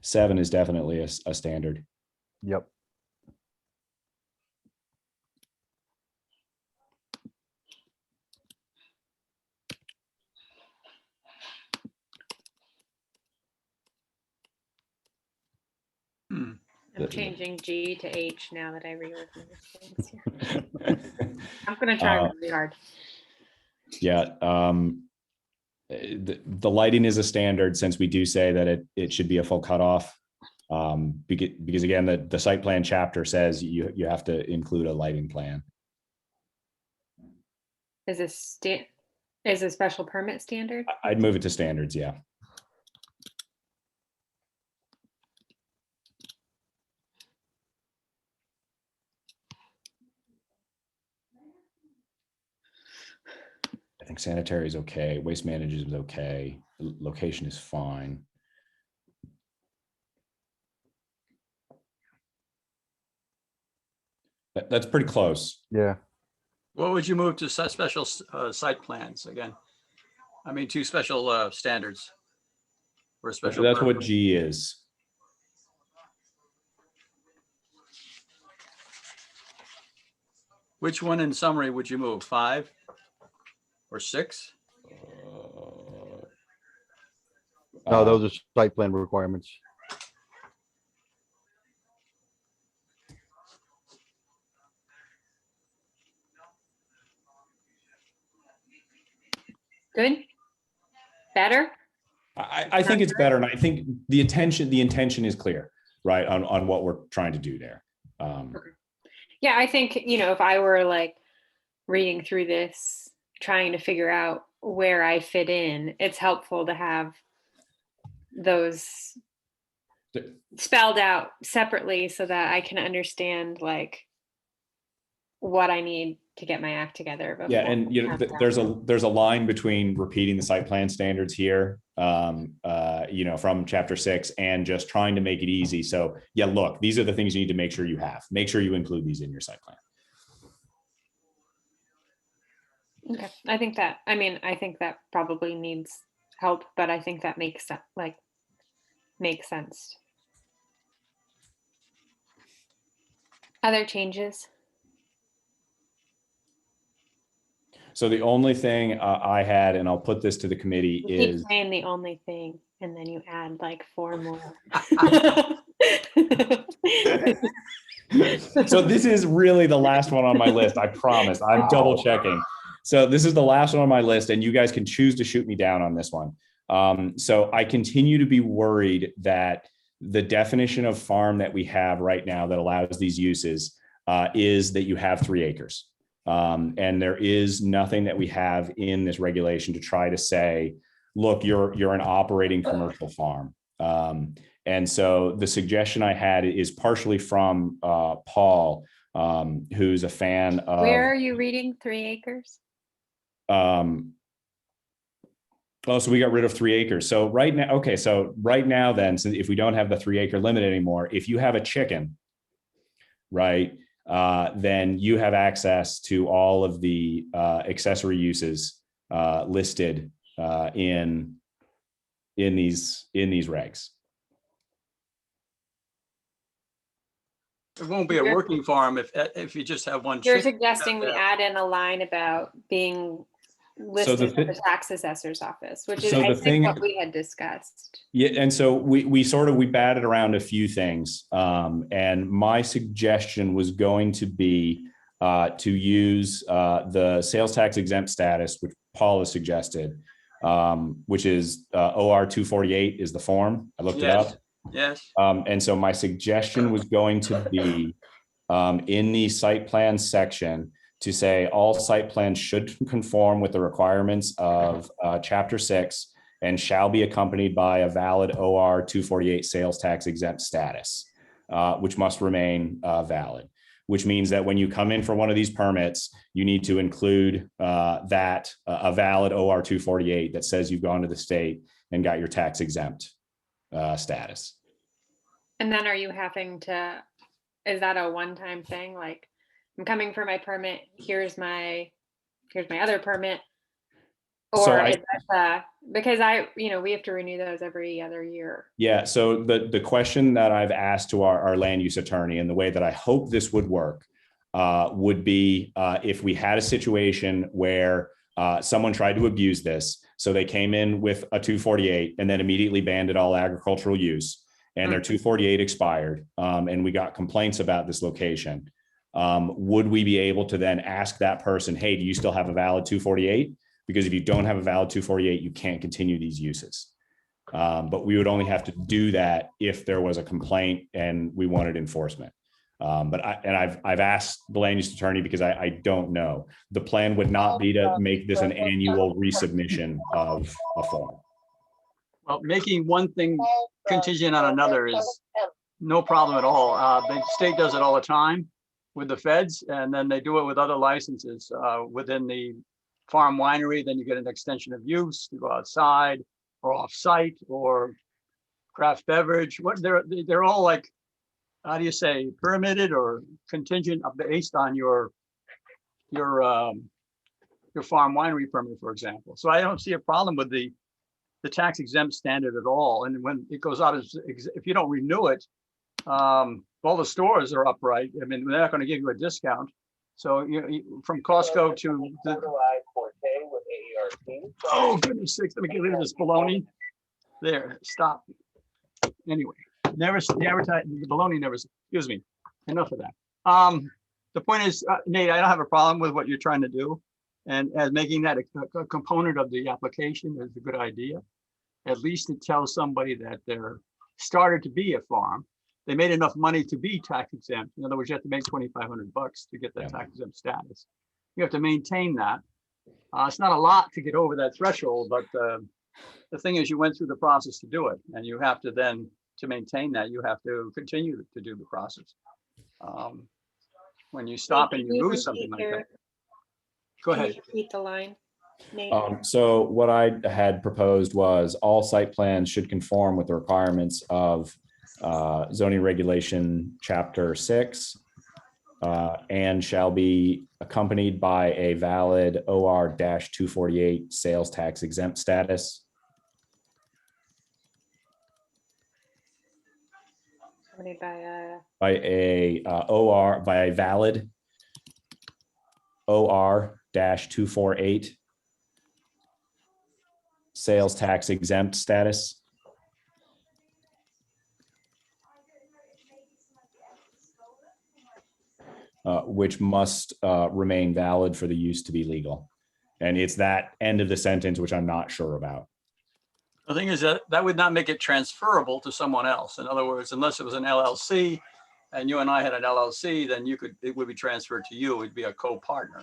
Seven is definitely a standard. Yep. Hmm. I'm changing G to H now that I reworked things. I'm gonna try really hard. Yeah. The lighting is a standard, since we do say that it should be a full cutoff. Because again, the site plan chapter says you have to include a lighting plan. Is a special permit standard? I'd move it to standards. Yeah. I think sanitary is okay. Waste management is okay. Location is fine. That's pretty close. Yeah. What would you move to special site plans again? I mean, two special standards. Or special. That's permit. what G is. Which one in summary would you move? 5 or 6? No, those are site plan requirements. Good? Better? I think it's better, and I think the intention is clear, right, on what we're trying to do there. Yeah, I think, if I were like reading through this, trying to figure out where I fit in, it's helpful to have those spelled out separately so that I can understand like what I need to get my act together. Yeah, and there's a line between repeating the site plan standards here, from chapter 6, and just trying to make it easy. So yeah, look, these are the things you need to make sure you have. Make sure you include these in your site plan. Okay, I think that probably needs help, but I think that makes sense. Other changes? So the only thing I had, and I'll put this to the committee, You keep is saying the only thing, and then you add like 4 more. so this is really the last one on my list. I promise. I'm double checking. So this is the last one on my list, and you guys can choose to shoot me down on this one. So I continue to be worried that the definition of farm that we have right now that allows these uses is that you have 3 acres. And there is nothing that we have in this regulation to try to say, look, you're an operating commercial farm. And so the suggestion I had is partially from Paul, who's a fan of. Where are you reading 3 acres? Oh, so we got rid of 3 acres. So right now, then, so if we don't have the 3 acre limit anymore, if you have a chicken, right, then you have access to all of the accessory uses listed in these regs. It won't be a working farm if you just have one. You're chicken. suggesting we add in a line about being listed at the tax assessor's office, which is I think what we had discussed. Yeah, and so we batted around a few things, and my suggestion was going to be to use the sales tax exempt status, which Paul has suggested, which is OR 248 is the form. I looked it up. Yes. And so my suggestion was going to be in the site plan section to say all site plans should conform with the requirements of Chapter 6 and shall be accompanied by a valid OR 248 sales tax exempt status, which must remain valid. Which means that when you come in for one of these permits, you need to include that a valid OR 248 that says you've gone to the state and got your tax exempt status. And then are you having to, is that a one-time thing? Like, I'm coming for my permit, here's my other permit? So Or is that because we have to renew those every other year. Yeah, so the question that I've asked to our land use attorney, and the way that I hope this would work would be if we had a situation where someone tried to abuse this. So they came in with a 248 and then immediately banned all agricultural use, and their 248 expired, and we got complaints about this location. Would we be able to then ask that person, hey, do you still have a valid 248? Because if you don't have a valid 248, you can't continue these uses. But we would only have to do that if there was a complaint and we wanted enforcement. But I've asked the land use attorney because I don't know. The plan would not be to make this an annual resubmission of a form. Well, making one thing contingent on another is no problem at all. The state does it all the time with the feds, and then they do it with other licenses within the farm winery. Then you get an extension of use to go outside or off-site or craft beverage. What they're all like, how do you say, permitted or contingent based on your farm winery permit, for example. So I don't see a problem with the tax exempt standard at all. And when it goes out, if you don't renew it, all the stores are upright. I mean, they're not going to give you a discount. So from Costco to oh goodness sakes, let me get rid of this baloney. There, stop. Anyway, never the advertising, the baloney never. Excuse me. Enough of that. The point is, Nate, I don't have a problem with what you're trying to do, and as making that a component of the application is a good idea. At least it tells somebody that they're started to be a farm. They made enough money to be tax exempt. In other words, you have to make $2,500 to get that tax exempt status. You have to maintain that. It's not a lot to get over that threshold, but the thing is, you went through the process to do it, and you have to then, to maintain that, you have to continue to do the process. When you stop and you lose something like that. Go ahead. Can you repeat the line, Nate? So what I had proposed was all site plans should conform with the requirements of zoning regulation chapter 6 and shall be accompanied by a valid OR-248 sales tax exempt status. Accompanied by by a valid OR-248 sales tax exempt status. Which must remain valid for the use to be legal. And it's that end of the sentence which I'm not sure about. The thing is that would not make it transferable to someone else. In other words, unless it was an LLC and you and I had an LLC, then it would be transferred to you. It would be a co-partner.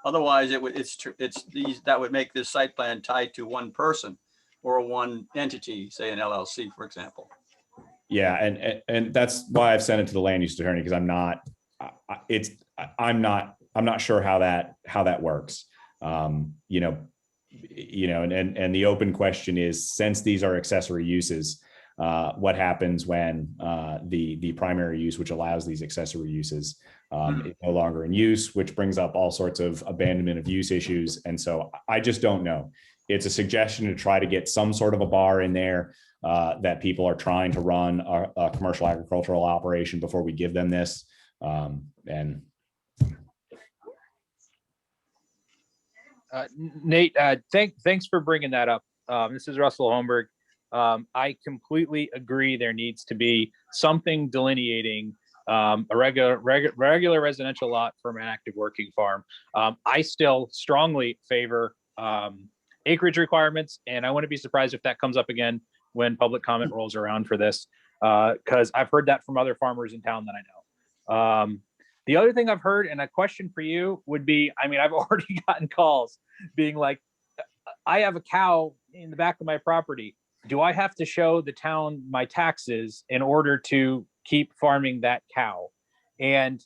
Otherwise, that would make this site plan tied to one person or one entity, say an LLC, for example. Yeah, and that's why I've sent it to the land use attorney, because I'm not sure how that works. And the open question is, since these are accessory uses, what happens when the primary use, which allows these accessory uses, is no longer in use, which brings up all sorts of abandonment of use issues. And so I just don't know. It's a suggestion to try to get some sort of a bar in there that people are trying to run a commercial agricultural operation before we give them this. Nate, thanks for bringing that up. This is Russell Holmberg. I completely agree. There needs to be something delineating a regular residential lot from an active working farm. I still strongly favor acreage requirements, and I wouldn't be surprised if that comes up again when public comment rolls around for this. because I've heard that from other farmers in town that I know. The other thing I've heard, and a question for you would be, I mean, I've already gotten calls being like, I have a cow in the back of my property. Do I have to show the town my taxes in order to keep farming that cow? And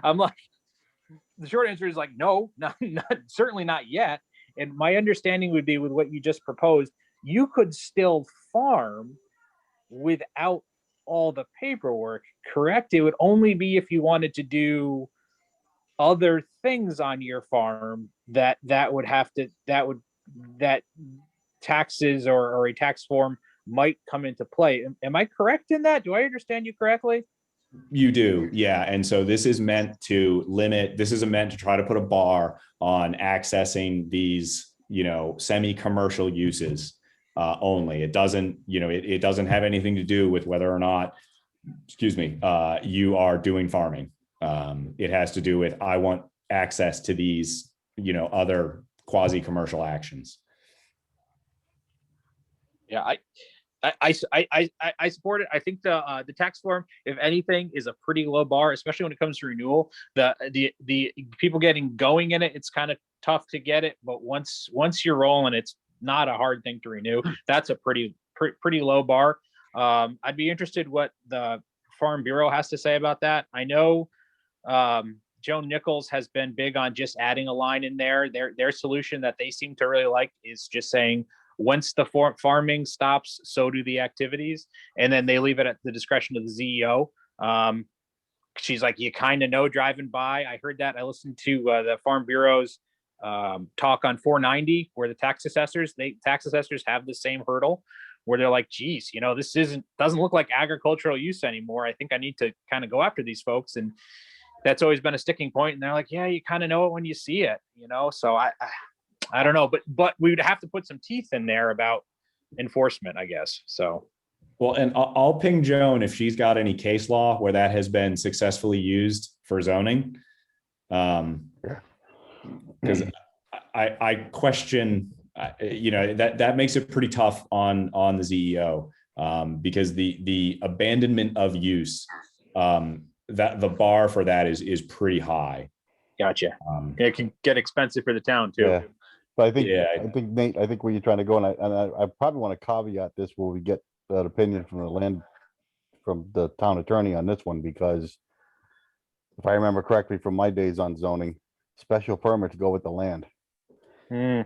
I'm like, the short answer is like, no, certainly not yet. And my understanding would be with what you just proposed, you could still farm without all the paperwork, correct? It would only be if you wanted to do other things on your farm that taxes or a tax form might come into play. Am I correct in that? Do I understand you correctly? You do, yeah. And so this is meant to limit, this is meant to try to put a bar on accessing these, semi-commercial uses only. It doesn't, it doesn't have anything to do with whether or not, you are doing farming. It has to do with, I want access to these, other quasi-commercial actions. Yeah, I support it. I think the tax form, if anything, is a pretty low bar, especially when it comes to renewal. The people getting going in it, it's kind of tough to get it, but once you're rolling, it's not a hard thing to renew. That's a pretty low bar. I'd be interested what the Farm Bureau has to say about that. I know Joan Nichols has been big on just adding a line in there. Their solution that they seem to really like is just saying, once the farming stops, so do the activities. And then they leave it at the discretion of the CEO. She's like, you kind of know driving by. I heard that. I listened to the Farm Bureau's talk on 490, where the tax assessors have the same hurdle, where they're like, geez, this doesn't look like agricultural use anymore. I think I need to kind of go after these folks. And that's always been a sticking point. And they're like, yeah, you kind of know it when you see it, So I don't know, but we would have to put some teeth in there about enforcement, I guess. So, well, and I'll ping Joan if she's got any case law where that has been successfully used for zoning. Because I question, that makes it pretty tough on the ZEO, because the abandonment of use, that the bar for that is pretty high. Gotcha. It can get expensive for the town too. Yeah. But I think Nate, I think where you're trying to go, and I probably want to caveat this where we get that opinion from the town attorney on this one, because if I remember correctly from my days on zoning, special permits go with the land. Well,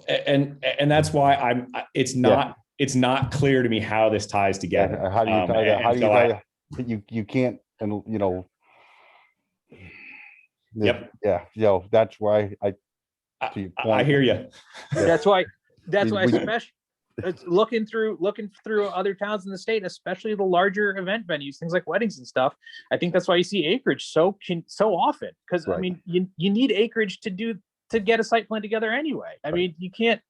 and that's why it's not clear to me how this ties together. How do you tie that? How do you tie that? You can't, and Yep. Yeah, that's why I hear you. That's why especially it's looking through other towns in the state, especially the larger event venues, things like weddings and stuff. I think that's why you see acreage so often, because right. I mean, you need acreage to get a site plan together anyway. I mean, you can't.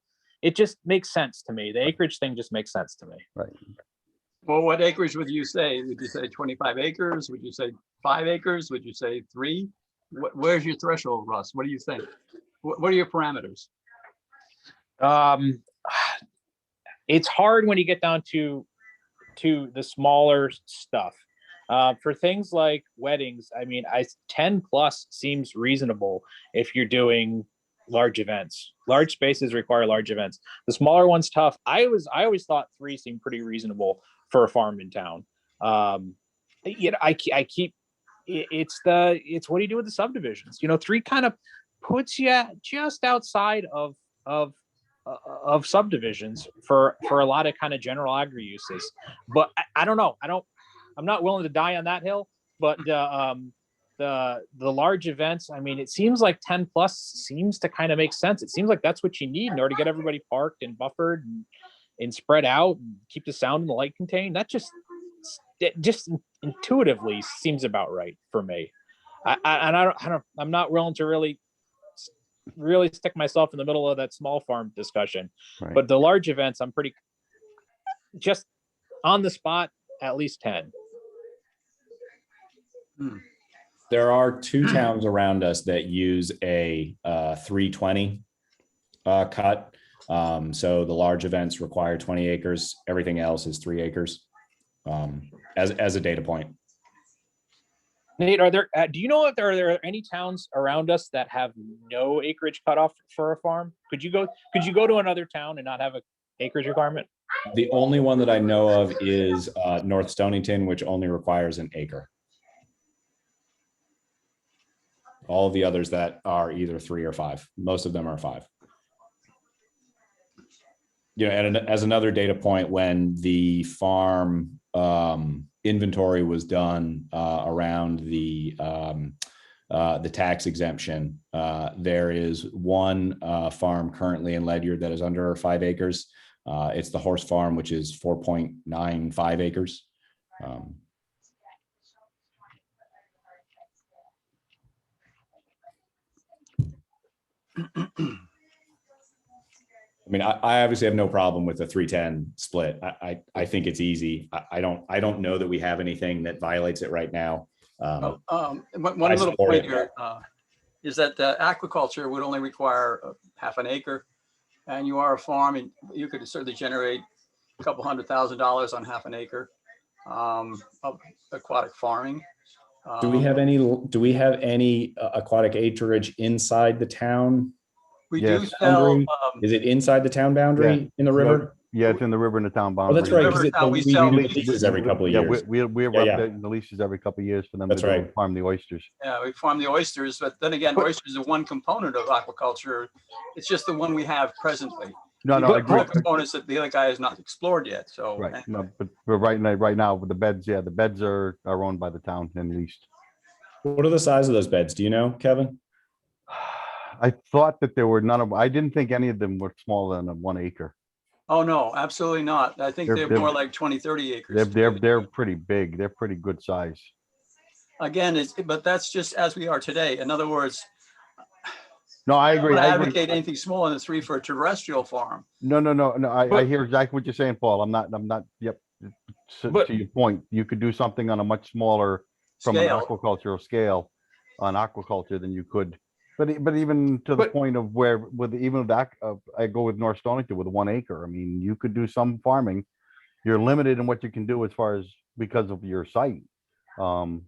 It just makes sense to me. The acreage thing just makes sense to me. Right. Well, what acreage would you say? Would you say 25 acres? Would you say 5 acres? Would you say 3? Where's your threshold, Russ? What do you think? What are your parameters? It's hard when you get down to the smaller stuff. For things like weddings, I mean, 10 plus seems reasonable if you're doing large events. Large spaces require large events. The smaller one's tough. I always thought 3 seemed pretty reasonable for a farm in town. It's what do you do with the subdivisions? 3 kind of puts you just outside of subdivisions for a lot of kind of general agri uses. But I don't know. I'm not willing to die on that hill. But the large events, I mean, it seems like 10 plus seems to kind of make sense. It seems like that's what you need in order to get everybody parked and buffered and spread out and keep the sound and the light contained. That just intuitively seems about right for me. I'm not willing to really stick myself in the middle of that small farm discussion. Right. But the large events, I'm pretty just on the spot, at least 10. There are 2 towns around us that use a 320 cut. So the large events require 20 acres. Everything else is 3 acres. as a data point. Nate, do you know if there are any towns around us that have no acreage cutoff for a farm? Could you go to another town and not have a acreage requirement? The only one that I know of is North Stonington, which only requires an acre. All of the others that are either 3 or 5. Most of them are 5. You know, and as another data point, when the farm inventory was done around the tax exemption, there is one farm currently in Ledyard that is under 5 acres. It's the horse farm, which is 4.95 acres. I mean, I obviously have no problem with the 3-10 split. I think it's easy. I don't know that we have anything that violates it right now. One I little support point it. here is that the aquaculture would only require half an acre, and you are a farm, and you could certainly generate a couple $100,000 on half an acre of aquatic farming. Do we have any aquatic acreage inside the town? We Yes. do sell. Boundary. Is it inside the town boundary in the river? Yeah, it's in the river in the town Oh, boundary. that's right. River Because town, we we sell do leases. leases every couple of Yeah, years. we're Yeah, yeah. updating the leases every couple of years for them That's to go right. and farm the oysters. Yeah, we farm the oysters, but then again, oysters are one component of aquaculture. It's just the one we have presently. No, The no, I other agree. components that the other guy has not explored yet. So Right, no, but right now with the beds, yeah, the beds are owned by the town and leased. What are the size of those beds? Do you know, Kevin? I thought that there were none of, I didn't think any of them were smaller than 1 acre. Oh, no, absolutely not. I think They're- they're more like 20, 30 acres. They're pretty big. They're pretty good size. Again, but that's just as we are today. In other words, No, I I agree. would I agree. advocate anything smaller than 3 for a terrestrial farm. No, I But- hear exactly what you're saying, Paul. I'm not, yep. But- To your point, you could do something on a much smaller, from an Scale. aquacultural scale on aquaculture than you could. But even to the But- point of where, even with that, I go with North Stonington with 1 acre. I mean, you could do some farming. You're limited in what you can do as far as, because of your site. Oh,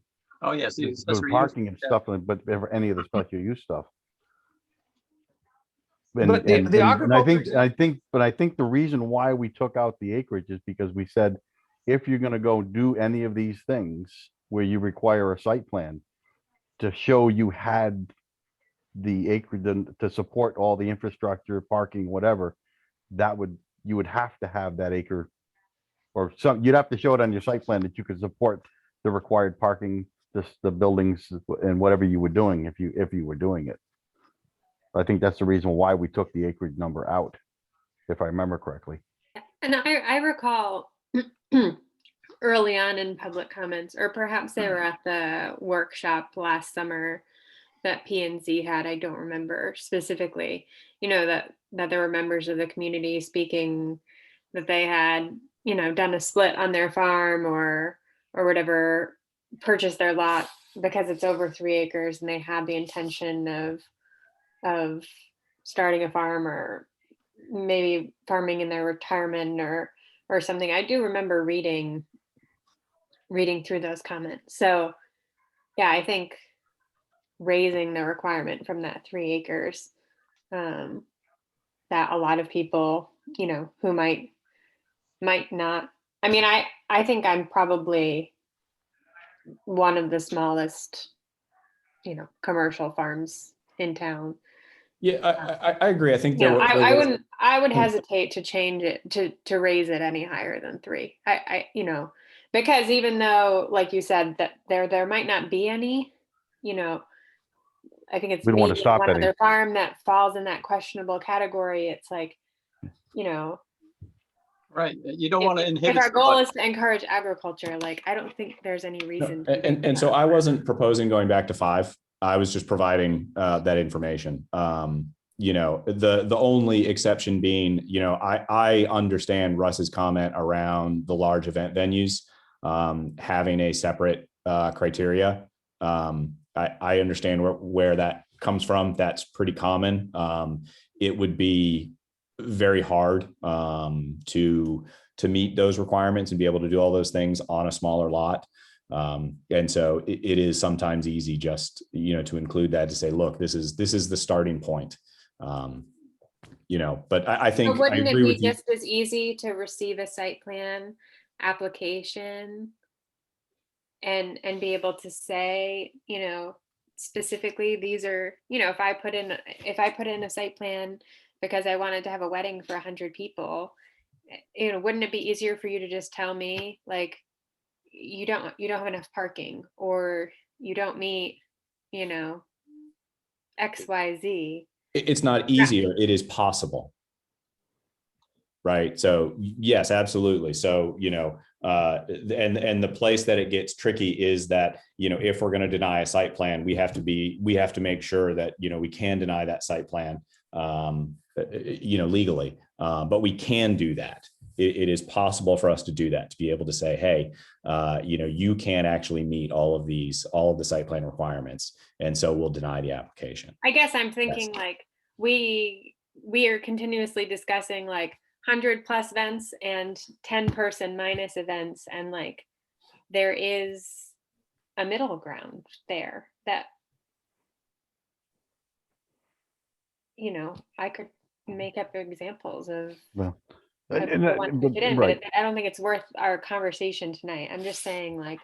yes. the With accessory use, parking and yeah. stuff, but any of the special use stuff. But I think the reason why we took out the acreage is because we said, if you're gonna go do any of these things where you require a site plan to show you had the acreage to support all the infrastructure, parking, whatever, you would have to have that acre, or you'd have to show it on your site plan that you could support the required parking, the buildings and whatever you were doing, if you were doing it. I think that's the reason why we took the acreage number out, if I remember correctly. And I recall early on in public comments, or perhaps they were at the workshop last summer that PNC had, I don't remember specifically, that there were members of the community speaking that they had, done a split on their farm or whatever, purchased their lot because it's over 3 acres and they had the intention of starting a farm or maybe farming in their retirement or something. I do remember reading through those comments. So yeah, I think raising the requirement from that 3 acres, that a lot of people, who might not, I mean, I think I'm probably one of the smallest, commercial farms in town. Yeah, I agree. I think there I would hesitate to change it to raise it any higher than 3. Because even though, like you said, that there might not be any, I think it's We don't want to maybe stop one any. other farm that falls in that questionable category. It's like, Right. You don't want to if inhibit. our goal somebody. is to encourage agriculture, like I don't think there's any reason. to do and so that. I wasn't proposing going back to 5. I was just providing that information. The only exception being, I understand Russ's comment around the large event venues having a separate criteria. I understand where that comes from. That's pretty common. It would be very hard to to meet those requirements and be able to do all those things on a smaller lot. And so it is sometimes easy just, to include that, to say, look, this is the starting point. But I think But I wouldn't it agree be with you. just as easy to receive a site plan application and be able to say, specifically, these are, if I put in a site plan because I wanted to have a wedding for 100 people, wouldn't it be easier for you to just tell me, like, you don't have enough parking, or you don't meet, XYZ? It's not easier, it is possible. Right. So yes, absolutely. So, and the place that it gets tricky is that, if we're going to deny a site plan, we have to make sure that, we can deny that site plan, legally. But we can do that. It is possible for us to do that, to be able to say, hey, you can't actually meet all of the site plan requirements. And so we'll deny the application. I guess I'm thinking, like, we are continuously discussing like 100+ events and 10-person minus events, and like there is a middle ground there that I could make up examples of. Well, people want to fit in, right. but I don't think it's worth our conversation tonight. I'm just saying, like,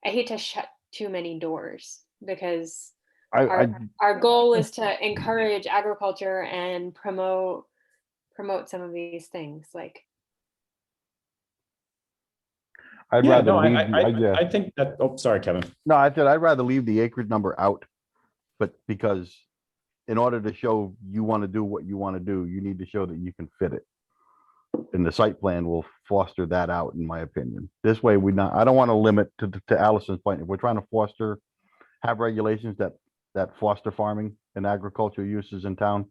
I hate to shut too many doors, because our goal is to encourage agriculture and promote some of these things. Like, I'd Yeah, rather no, leave. I think that, oh, sorry, Kevin. No, I said I'd rather leave the acreage number out, but because in order to show you want to do what you want to do, you need to show that you can fit it. And the site plan will foster that out, in my opinion. This way, I don't want to limit to Allison's point. If we're trying to have regulations that foster farming and agricultural uses in town,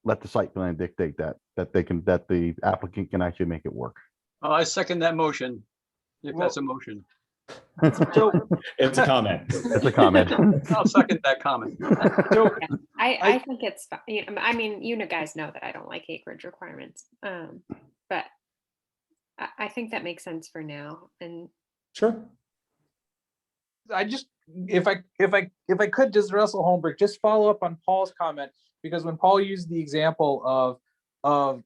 let the site plan dictate that the applicant can actually make it work. Oh, I second that motion, if that's a motion. So It's a comment. It's a comment. I'll second that comment. So I think it's fine. I mean, guys know that I don't like acreage requirements, but I think that makes sense for now. And Sure. I just, if I could, just Russell Holmberg, just follow up on Paul's comment, because when Paul used the example of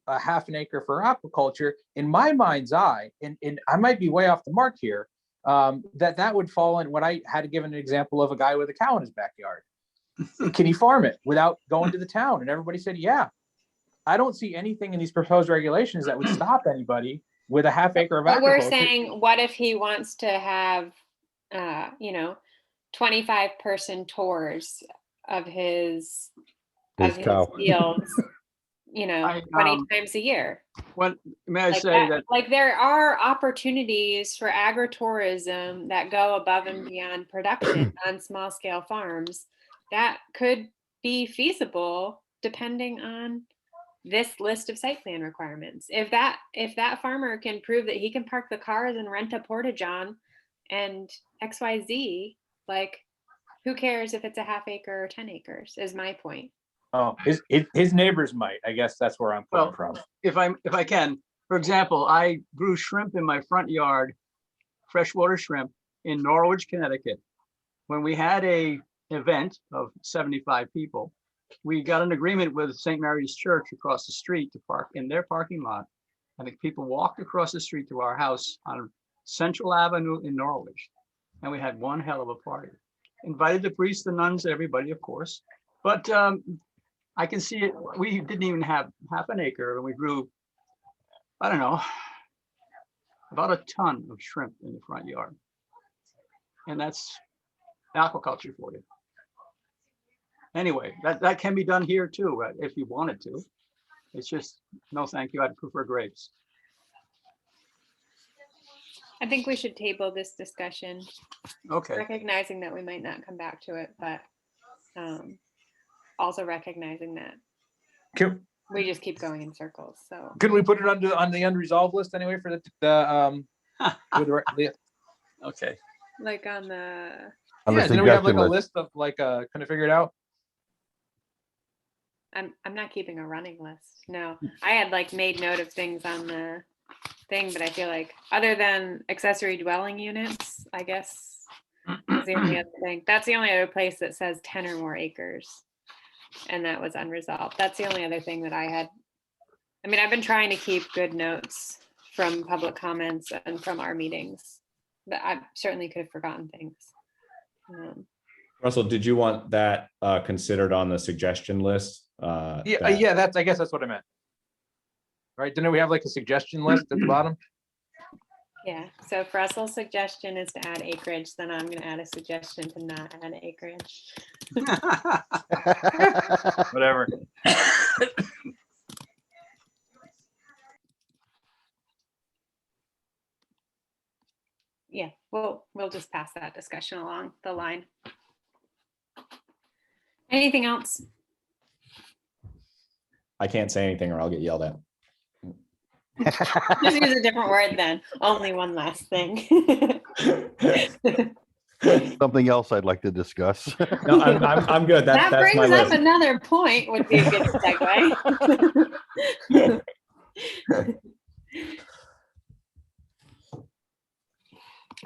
a half an acre for aquaculture, in my mind's eye, and I might be way off the mark here, that would fall in what I had to give an example of a guy with a cow in his backyard. Can he farm it without going to the town? And everybody said, yeah. I don't see anything in these proposed regulations that would stop anybody with a half acre of but agriculture. we're saying, what if he wants to have 25-person tours of his cow. fields, 20 times a year? May I Like say that like, there are opportunities for agritourism that go above and beyond production on small scale farms that could be feasible depending on this list of site plan requirements. If that farmer can prove that he can park the cars and rent a porta-john and XYZ, like, who cares if it's a half acre or 10 acres, is my point. Oh, his neighbors might. I guess that's where I'm coming from. if I can, for example, I grew shrimp in my front yard, freshwater shrimp in Norwich, Connecticut. When we had a event of 75 people, we got an agreement with St. Mary's Church across the street to park in their parking lot. I think people walked across the street to our house on Central Avenue in Norwich. And we had one hell of a party. Invited the priests, the nuns, everybody, of course. But I can see it. We didn't even have half an acre, and we grew, I don't know, about a ton of shrimp in the front yard. And that's aquaculture for you. Anyway, that can be done here too, if you wanted to. It's just, no, thank you. I'd prefer grapes. I think we should table this discussion, Okay. recognizing that we might not come back to it, but also recognizing that we just keep going in circles. So Could we put it on the unresolved list anyway for the Okay. like on the, then we have like a list of like kind of figure it out. I'm not keeping a running list. No, I had like made note of things on thing, but I feel like other than accessory dwelling units, I guess is the only other thing. That's the only other place that says 10 or more acres. And that was unresolved. That's the only other thing that I had. I mean, I've been trying to keep good notes from public comments and from our meetings, but I certainly could have forgotten things. Russell, did you want that considered on the suggestion list? Yeah, I guess that's what I meant. Right, didn't we have like a suggestion list at the bottom? Yeah, so if Russell's suggestion is to add acreage, then I'm gonna add a suggestion to not add acreage. Whatever. Yeah, we'll just pass that discussion along the line. Anything else? I can't say anything or I'll get yelled at. Just use a different word then. Only one last thing. Something else I'd like to discuss. No, I'm good. That That's my brings up list. another point, would be a good segue.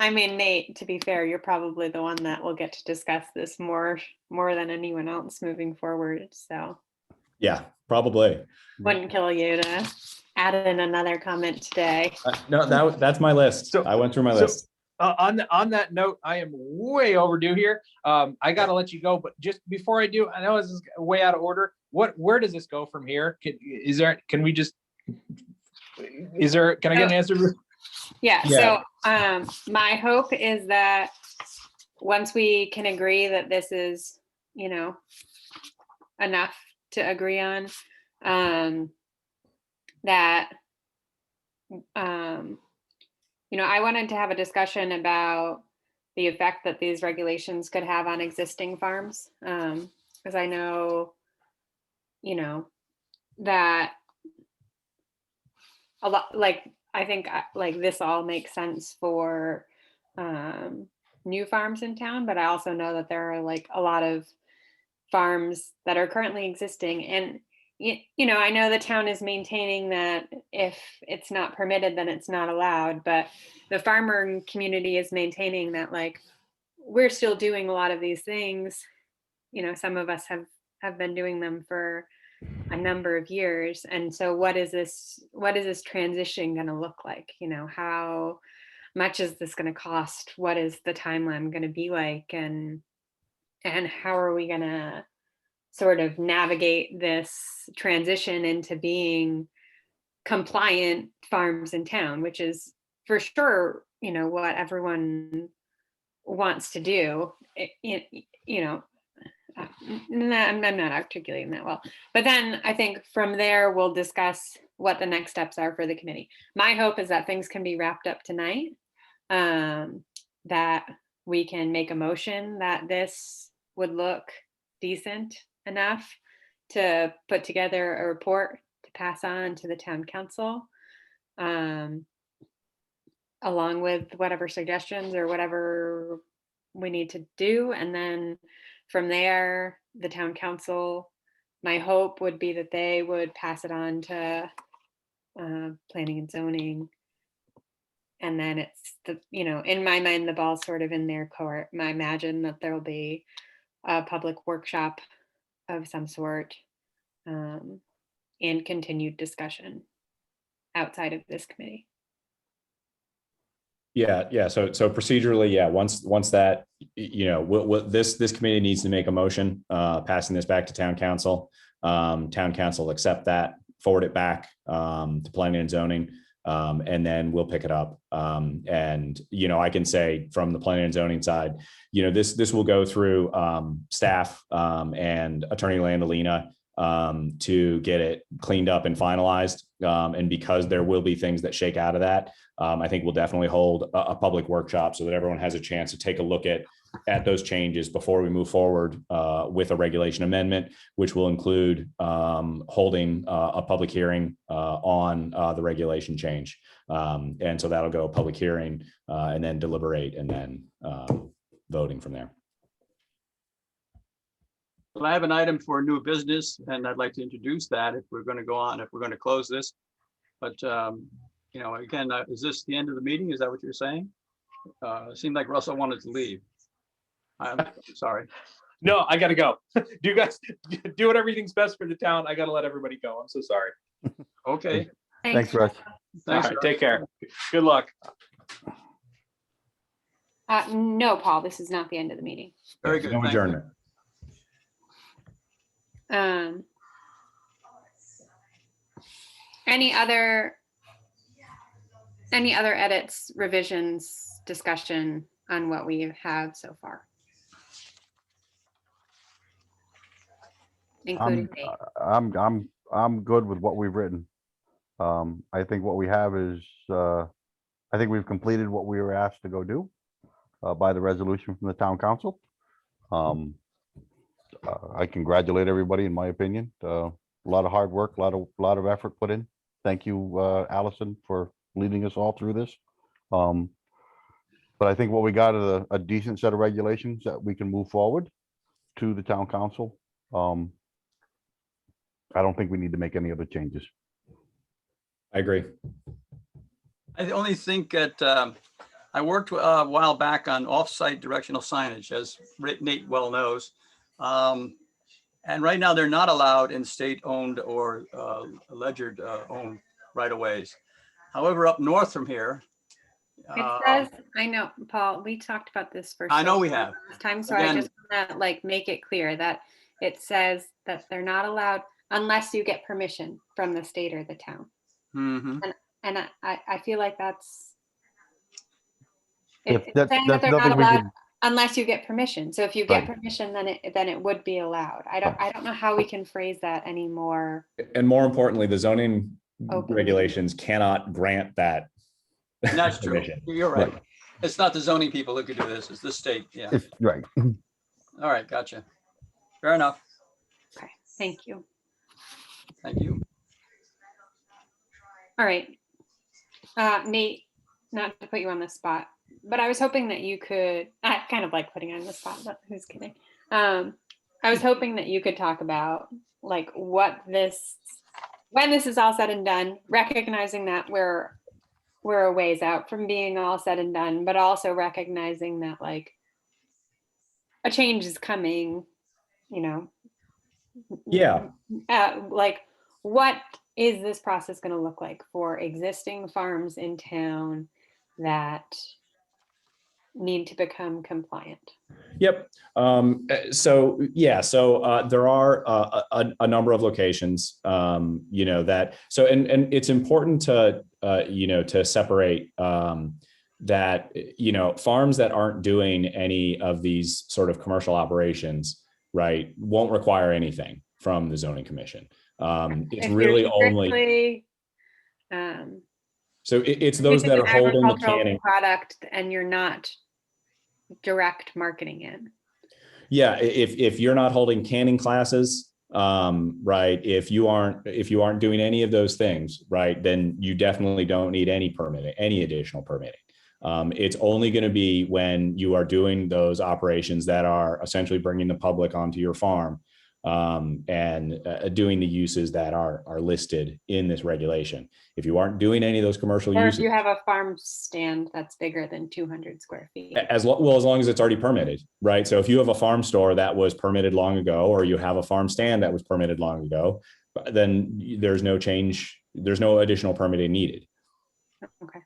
I mean, Nate, to be fair, you're probably the one that will get to discuss this more than anyone else moving forward. So Yeah, probably. wouldn't kill you to add in another comment today. No, that's my list. So- I went through my list. On that note, I am way overdue here. I gotta let you go, but just before I do, I know this is way out of order. Where does this go from here? Can I get an answer? Yeah, so my hope is that once we can agree that this is, enough to agree on, that I wanted to have a discussion about the effect that these regulations could have on existing farms, because I know, that a lot, I think this all makes sense for new farms in town, but I also know that there are a lot of farms that are currently existing, and I know the town is maintaining that if it's not permitted, then it's not allowed, but the farmer community is maintaining that we're still doing a lot of these things. Some of us have been doing them for a number of years. And so what is this transition going to look like? How much is this going to cost? What is the timeline going to be like? And how are we going to sort of navigate this transition into being compliant farms in town, which is for sure, what everyone wants to do. I'm not articulating that well, but then I think from there we'll discuss what the next steps are for the committee. My hope is that things can be wrapped up tonight, that we can make a motion that this would look decent enough to put together a report to pass on to the town council, along with whatever suggestions or whatever we need to do. And then from there, the town council, my hope would be that they would pass it on to planning and zoning. And then it's in my mind, the ball's sort of in their court. I imagine that there will be a public workshop of some sort, and continued discussion outside of this committee. Yeah. So procedurally, yeah. Once that, this committee needs to make a motion, passing this back to town council. Town council will accept that, forward it back to planning and zoning, and then we'll pick it up. And I can say from the planning and zoning side, this will go through staff and Attorney Landolina to get it cleaned up and finalized. And because there will be things that shake out of that, I think we'll definitely hold a public workshop so that everyone has a chance to take a look at those changes before we move forward with a regulation amendment, which will include holding a public hearing on the regulation change. And so that'll go a public hearing and then deliberate and then voting from there. Well, I have an item for new business, and I'd like to introduce that if we're going to go on, if we're going to close this. But you know, again, is this the end of the meeting? Is that what you're saying? It seemed like Russell wanted to leave. I'm sorry. No, I gotta go. Do you guys do whatever you think's best for the town? I gotta let everybody go. I'm so sorry. Okay. Thanks, Russ. All Thanks. right, take care. Good luck. No, Paul, this is not the end of the meeting. Very good. No Thank you. adjournment. Any other edits, revisions, discussion on what we have so far? Including Nate. I'm good with what we've written. I think what we have is, I think we've completed what we were asked to go do by the resolution from the town council. I congratulate everybody, in my opinion. A lot of hard work, a lot of effort put in. Thank you, Allison, for leading us all through this. But I think what we got is a decent set of regulations that we can move forward to the town council. I don't think we need to make any other changes. I agree. I only think that I worked a while back on off-site directional signage, as Nate well knows. And right now they're not allowed in state-owned or Ledyard owned right-of-ways. However, up north from here, It says, I know, Paul, we talked about this first. I know we have. Last time, so Again- I just want to like make it clear that it says that they're not allowed unless you get permission from the state or the town. Mhm. And I feel like that's. If It's that's saying that they're nothing not we allowed could, unless you get permission. So if you get Right. permission, then it would be allowed. I don't know how we can phrase that anymore. And more importantly, the zoning Open. regulations cannot grant that. That's true. permission. You're right. It's not the zoning people who could do this, it's the state. Yeah. it's right. All right, gotcha. Fair enough. Okay, thank you. Thank you. All right. Nate, not to put you on the spot, but I was hoping that you could, I kind of like putting you on the spot, but who's kidding? I was hoping that you could talk about like when this is all said and done, recognizing that we're a ways out from being all said and done, but also recognizing that like a change is coming, you know? Yeah. Like, what is this process going to look like for existing farms in town that need to become compliant? Yep. So there are a number of locations, that, so, and it's important to, to separate that, farms that aren't doing any of these sort of commercial operations, right, won't require anything from the zoning commission. It's If you're really only, strictly, so it's those that are holding the agricultural canning. product and you're not direct marketing it. Yeah, if you're not holding canning classes, right, if you aren't doing any of those things, right, then you definitely don't need any permitting, any additional permitting. It's only going to be when you are doing those operations that are essentially bringing the public onto your farm, and doing the uses that are listed in this regulation. If you aren't doing any of those commercial Or uses, if you have a farm stand that's bigger than 200 square feet. as long as it's already permitted, right? So if you have a farm store that was permitted long ago, or you have a farm stand that was permitted long ago, then there's no change, there's no additional permitting needed. Okay.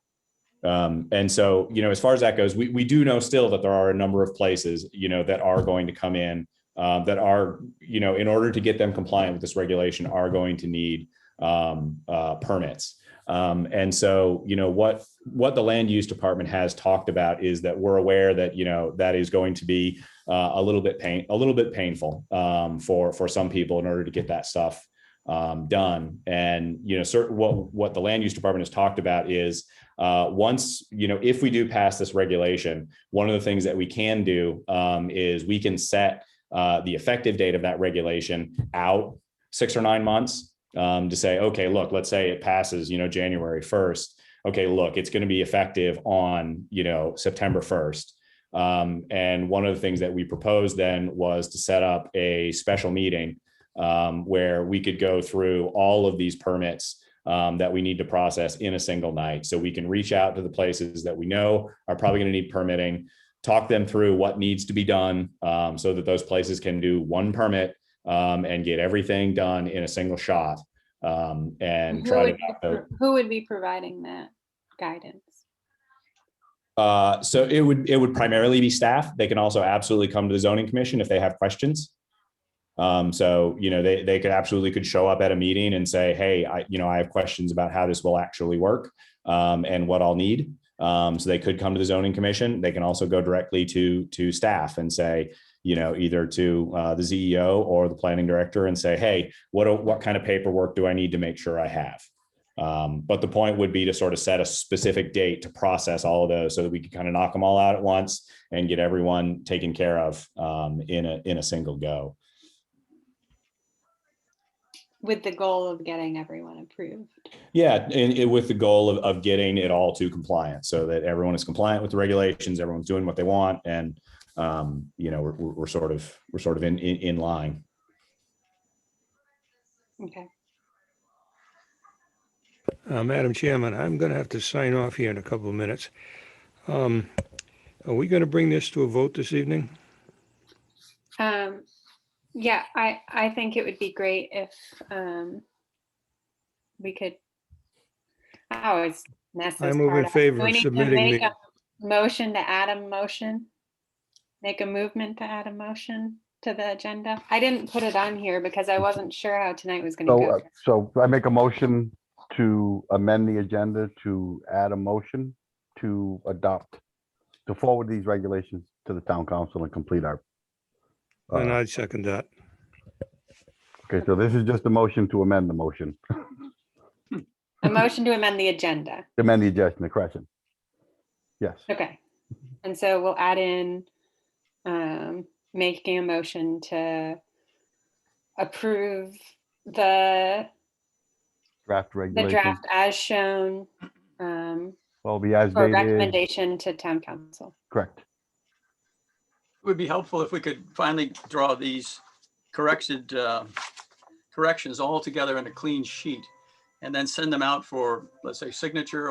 And so, as far as that goes, we do know still that there are a number of places, that are going to come in, that are, in order to get them compliant with this regulation, are going to need permits. And so, what the land use department has talked about is that we're aware that, that is going to be a little bit painful for some people in order to get that stuff done. And, what the land use department has talked about is once, if we do pass this regulation, one of the things that we can do is we can set the effective date of that regulation out 6 or 9 months, to say, okay, look, let's say it passes, January 1st. Okay, look, it's going to be effective on, September 1st. And one of the things that we proposed then was to set up a special meeting where we could go through all of these permits that we need to process in a single night. So we can reach out to the places that we know are probably going to need permitting, talk them through what needs to be done, so that those places can do one permit and get everything done in a single shot. And try to who would be providing that guidance? So it would primarily be staff. They can also absolutely come to the zoning commission if they have questions. So, you know, they could show up at a meeting and say, hey, I have questions about how this will actually work, and what I'll need. So they could come to the zoning commission. They can also go directly to staff and say, you know, either to the CEO or the planning director and say, hey, what kind of paperwork do I need to make sure I have? But the point would be to sort of set a specific date to process all of those so that we can kind of knock them all out at once and get everyone taken care of in a single go. With the goal of getting everyone approved. Yeah, and with the goal of getting it all to compliance so that everyone is compliant with the regulations, everyone's doing what they want, and you know, we're sort of in line. Okay. Madam Chairman, I'm going to have to sign off here in a couple of minutes. Are we going to bring this to a vote this evening? Yeah, I think it would be great if we could. Oh, it's necessary. I move in favor of submitting make the. a motion to add a motion. Make a movement to add a motion to the agenda. I didn't put it on here because I wasn't sure how tonight was going to go. So I make a motion to amend the agenda to add a motion to forward these regulations to the town council and complete our. And I'd second that. Okay, so this is just a motion to amend the motion. A motion to amend the agenda. Amend the agenda, correction. Yes. Okay. And so we'll add in making a motion to approve the Draft the regulation. draft as shown Will be as for dated. recommendation to town council. Correct. It would be helpful if we could finally draw these corrections all together in a clean sheet and then send them out for, let's say, signature,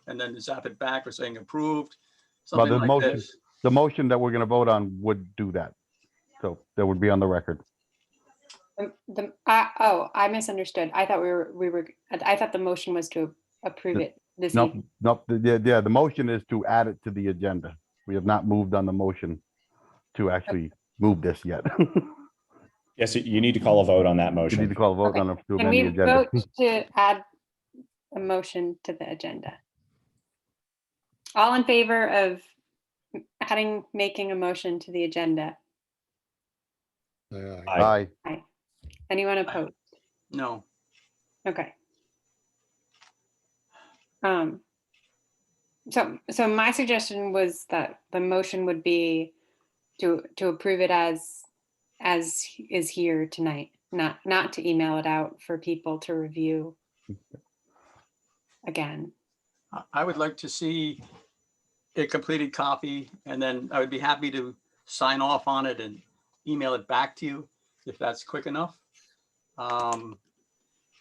and then zap it back for saying approved, something the like motion, this. the motion that we're going to vote on would do that. So that would be on the record. I misunderstood. I thought I thought the motion was to approve it this evening. Nope. The motion is to add it to the agenda. We have not moved on the motion to actually move this yet. Yes, you need to call a vote on that You motion. need to call a vote Okay. on it to Can amend we the agenda. vote to add a motion to the agenda? All in favor of making a motion to the agenda? Aye. Anyone opposed? No. Okay. So my suggestion was that the motion would be to approve it as is here tonight, not to email it out for people to review again. I would like to see a completed copy, and then I would be happy to sign off on it and email it back to you if that's quick enough.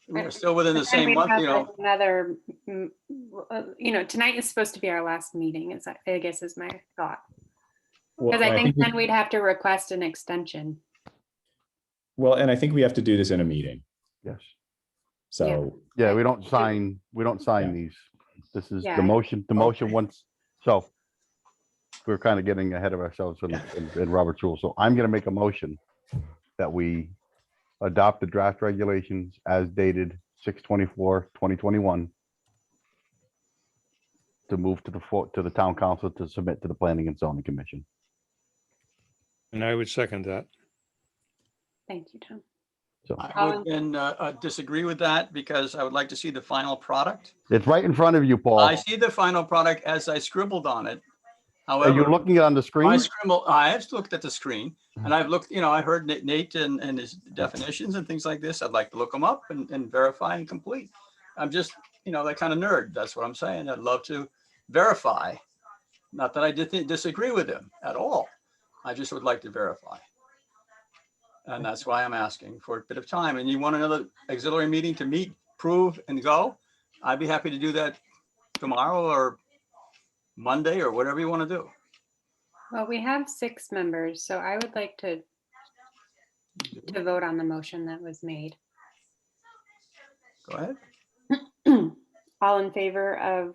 We're still within the same month, you know. Another, tonight is supposed to be our last meeting, I guess is my thought. Because I think then we'd have to request an extension. Well, and I think we have to do this in a meeting. Yes. So Yeah, we don't sign Yeah. these. This is Yeah. the motion, once, so we're kind of getting ahead of ourselves in Robert's rules. So I'm going to make a motion that we adopt the draft regulations as dated 6/24/2021 to move to the town council to submit to the planning and zoning commission. And I would second that. Thank you, Tom. So I would then disagree with that because I would like to see the final product. it's right in front of you, Paul. I see the final product as I scribbled on it. Are you However, looking on the screen? I have looked at the screen and I've looked, I heard Nate and his definitions and things like this. I'd like to look them up and verify and complete. I'm just, that kind of nerd. That's what I'm saying. I'd love to verify. Not that I disagree with him at all. I just would like to verify. And that's why I'm asking for a bit of time. And you want another auxiliary meeting to meet, prove, and go? I'd be happy to do that tomorrow or Monday or whatever you want to do. Well, we have 6 members, so I would like to vote on the motion that was made. Go ahead. All in favor of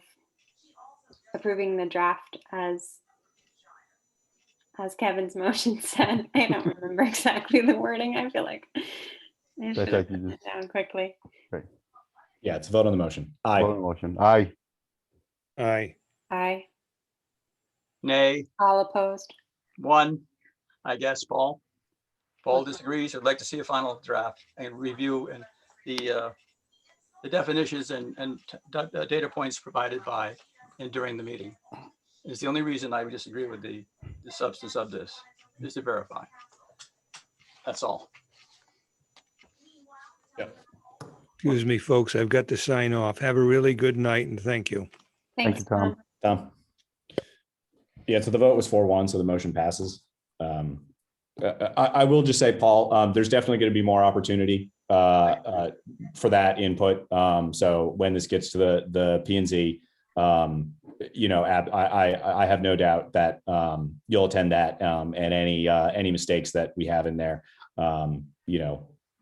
approving the draft as Kevin's motion said? I don't remember exactly the wording. I feel like I should have written it down quickly. Yeah, it's a vote on the motion. Aye. Voting motion. Aye. Aye. Aye. Nay, All opposed? 1, I guess, Paul. Paul disagrees. I'd like to see a final draft and review and the definitions and data points provided by and during the meeting. It's the only reason I would disagree with the substance of this, is to verify. That's all. Excuse me, folks, I've got to sign off. Have a really good night and thank you. Thanks, you, Tom. Tom. Yeah, so the vote was 4-1, so the motion passes. I will just say, Paul, there's definitely going to be more opportunity for that input. So when this gets to the P&Z, I have no doubt that you'll attend that, and any mistakes that we have in there,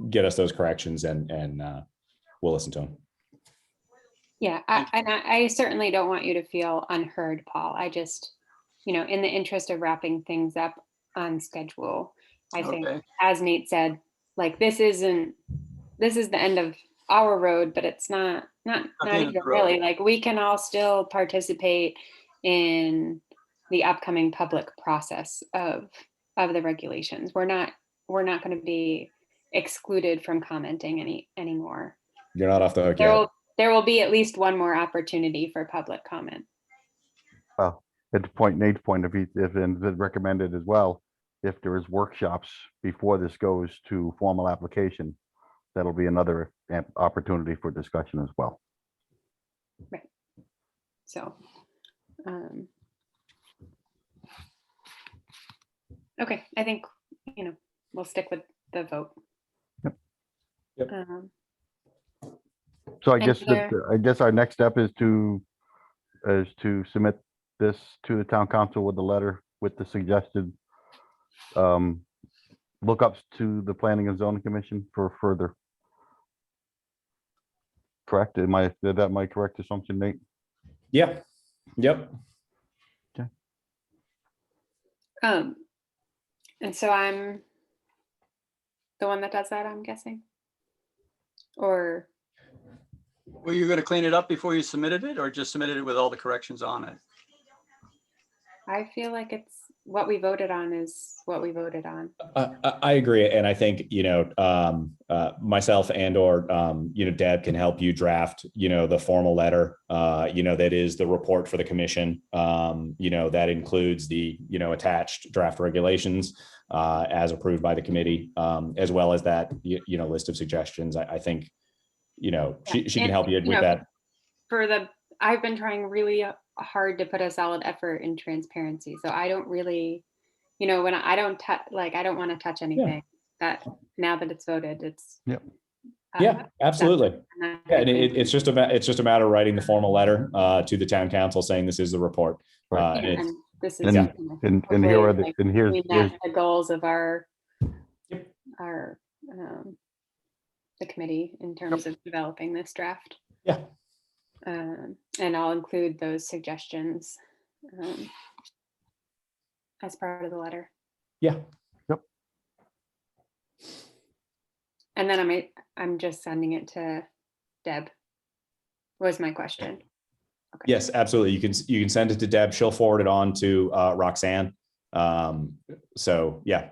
get us those corrections and we'll listen to them. Yeah, I certainly don't want you to feel unheard, Paul. I just, in the interest of wrapping things up on schedule, I think, as Nate said, like this is the end of our road, but it's not even really. Like we can all still participate in the upcoming public process of the regulations. We're not going to be excluded from commenting anymore. You're not off the hook yet. There will be at least one more opportunity for public comment. Well, at the point, Nate's point, if it's recommended as well, if there is workshops before this goes to formal application, that'll be another opportunity for discussion as well. Right. So, okay, I think, we'll stick with the vote. Yep. So I guess our next step is to submit this to the town council with the letter with the suggested lookups to the Planning and Zoning Commission for further. Correct? Am I correct assumption, Nate? Yeah. Yep. Okay. And so I'm the one that does that, I'm guessing. Or were you going to clean it up before you submitted it, or just submitted it with all the corrections on it? I feel like it's what we voted on is what we voted on. I agree. And I think, myself and or, Deb can help you draft, the formal letter, that is the report for the commission, that includes the, attached draft regulations as approved by the committee, as well as that, list of suggestions. I think, she can help you with that. I've been trying really hard to put a solid effort in transparency. So I don't really, when I don't touch, I don't want to touch anything that now that it's voted, it's. Yep. Yeah, absolutely. Yeah, and it's just a matter of writing the formal letter to the town council saying this is the report. And this is and here are the we met the goals of our the committee in terms of developing this draft. Yeah. And I'll include those suggestions as part of the letter. Yeah. Yep. And then I'm just sending it to Deb. Was my question. Okay. Yes, absolutely. You can send it to Deb. She'll forward it on to Roxanne. So yeah.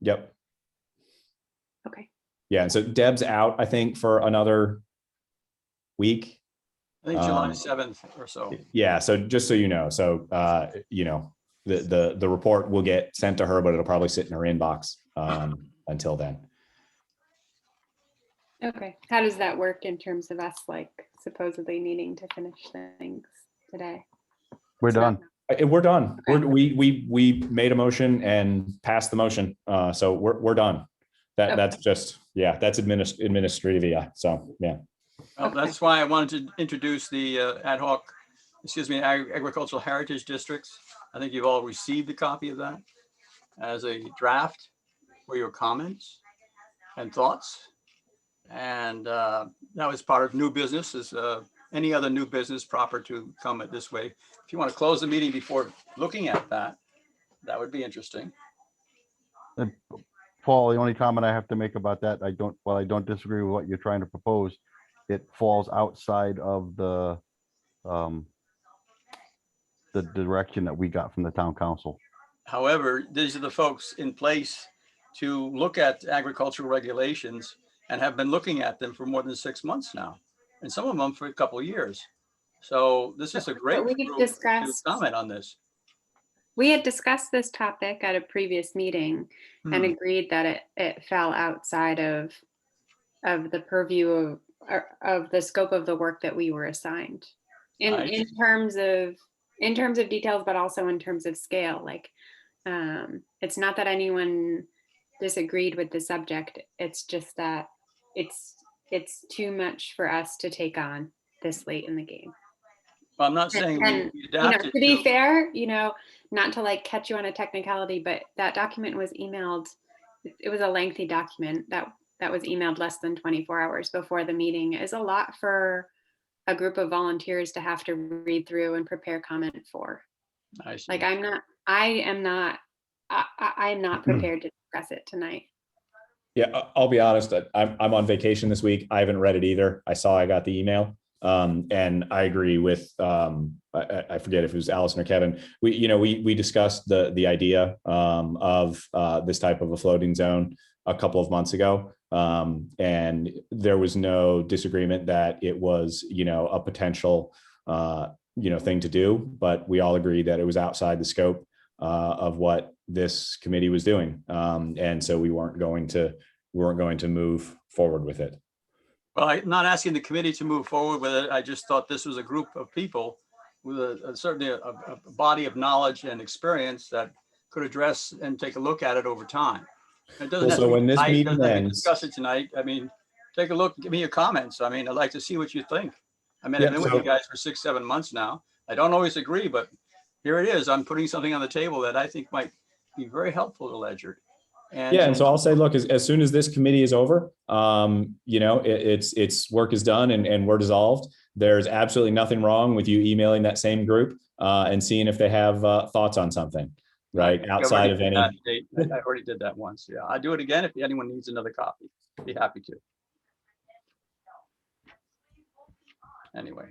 Yep. Okay. Yeah. And so Deb's out, I think, for another week. I think July 7th or so. Yeah. So just so you know, the report will get sent to her, but it'll probably sit in her inbox until then. Okay. How does that work in terms of us supposedly needing to finish things today? We're done. We're done. Okay. We made a motion and passed the motion. So we're done. That's just, that's administrative. Yeah. So, yeah. Well, that's why I wanted to introduce the ad hoc, agricultural heritage districts. I think you've all received a copy of that as a draft for your comments and thoughts. And that was part of new business, is any other new business proper to come at this way. If you want to close the meeting before looking at that, that would be interesting. And Paul, the only comment I have to make about that, while I don't disagree with what you're trying to propose, it falls outside of the direction that we got from the town council. However, these are the folks in place to look at agricultural regulations and have been looking at them for more than 6 months now, and some of them for a couple of years. So this is a great we've group to discussed- comment on this. We had discussed this topic at a previous meeting and agreed that it fell outside of the purview of the scope of the work that we were assigned in terms of details, but also in terms of scale. Like, it's not that anyone disagreed with the subject. It's just that it's too much for us to take on this late in the game. Well, I'm not saying And, we you know, adapted to be fair, you know, not to like catch you on a technicality, but that document was emailed. It was a lengthy document that was emailed less than 24 hours before the meeting. Is a lot for a group of volunteers to have to read through and prepare comment for. I see. Like, I am not prepared to discuss it tonight. Yeah, I'll be honest. I'm on vacation this week. I haven't read it either. I saw I got the email. And I agree with, I forget if it was Allison or Kevin. We discussed the idea of this type of a floating zone a couple of months ago. And there was no disagreement that it was, a potential, thing to do, but we all agreed that it was outside the scope of what this committee was doing. And so we weren't going to move forward with it. Well, I'm not asking the committee to move forward with it. I just thought this was a group of people with certainly a body of knowledge and experience that could address and take a look at it over time. It doesn't have to when be this tonight, meeting doesn't have to ends, discuss it tonight. I mean, take a look, give me your comments. I mean, I'd like to see what you think. I mean, I've been with you guys for 6-7 months now. I don't always agree, but here it is. I'm putting something on the table that I think might be very helpful to Ledyard. And so I'll say, look, as soon as this committee is over, its work is done and we're dissolved. There's absolutely nothing wrong with you emailing that same group and seeing if they have thoughts on something, right? Outside of any. I already did that once. Yeah, I'll do it again if anyone needs another copy. I'd be happy to. Anyway.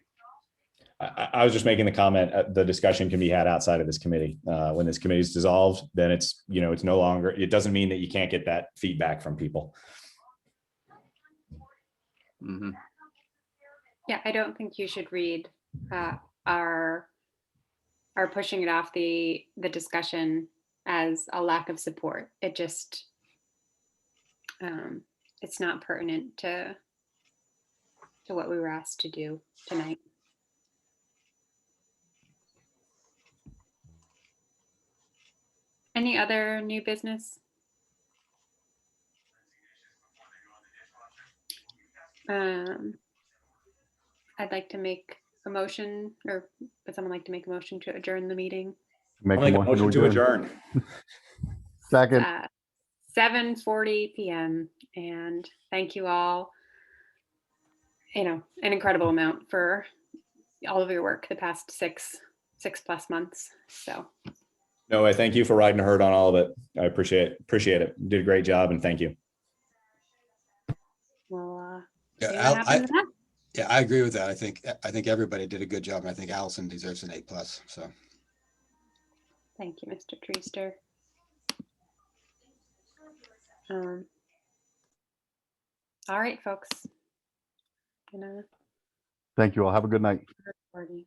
I was just making the comment, the discussion can be had outside of this committee. When this committee is dissolved, then it's no longer, it doesn't mean that you can't get that feedback from people. Mm-hmm. Yeah, I don't think you should read our pushing it off the discussion as a lack of support. It just, it's not pertinent to what we were asked to do tonight. Any other new business? I'd like to make a motion, or would someone like to make a motion to adjourn the meeting? I'll make a motion to adjourn. Second. 7:40 p.m. And thank you all. An incredible amount for all of your work the past six plus months. So. No, I thank you for riding a herd on all of it. I appreciate it. You did a great job, and thank you. Well, I agree with that. I think everybody did a good job, and I think Allison deserves an A+. So, thank you, Mr. Treaster. All right, folks. Thank you all. Have a good night. Recording.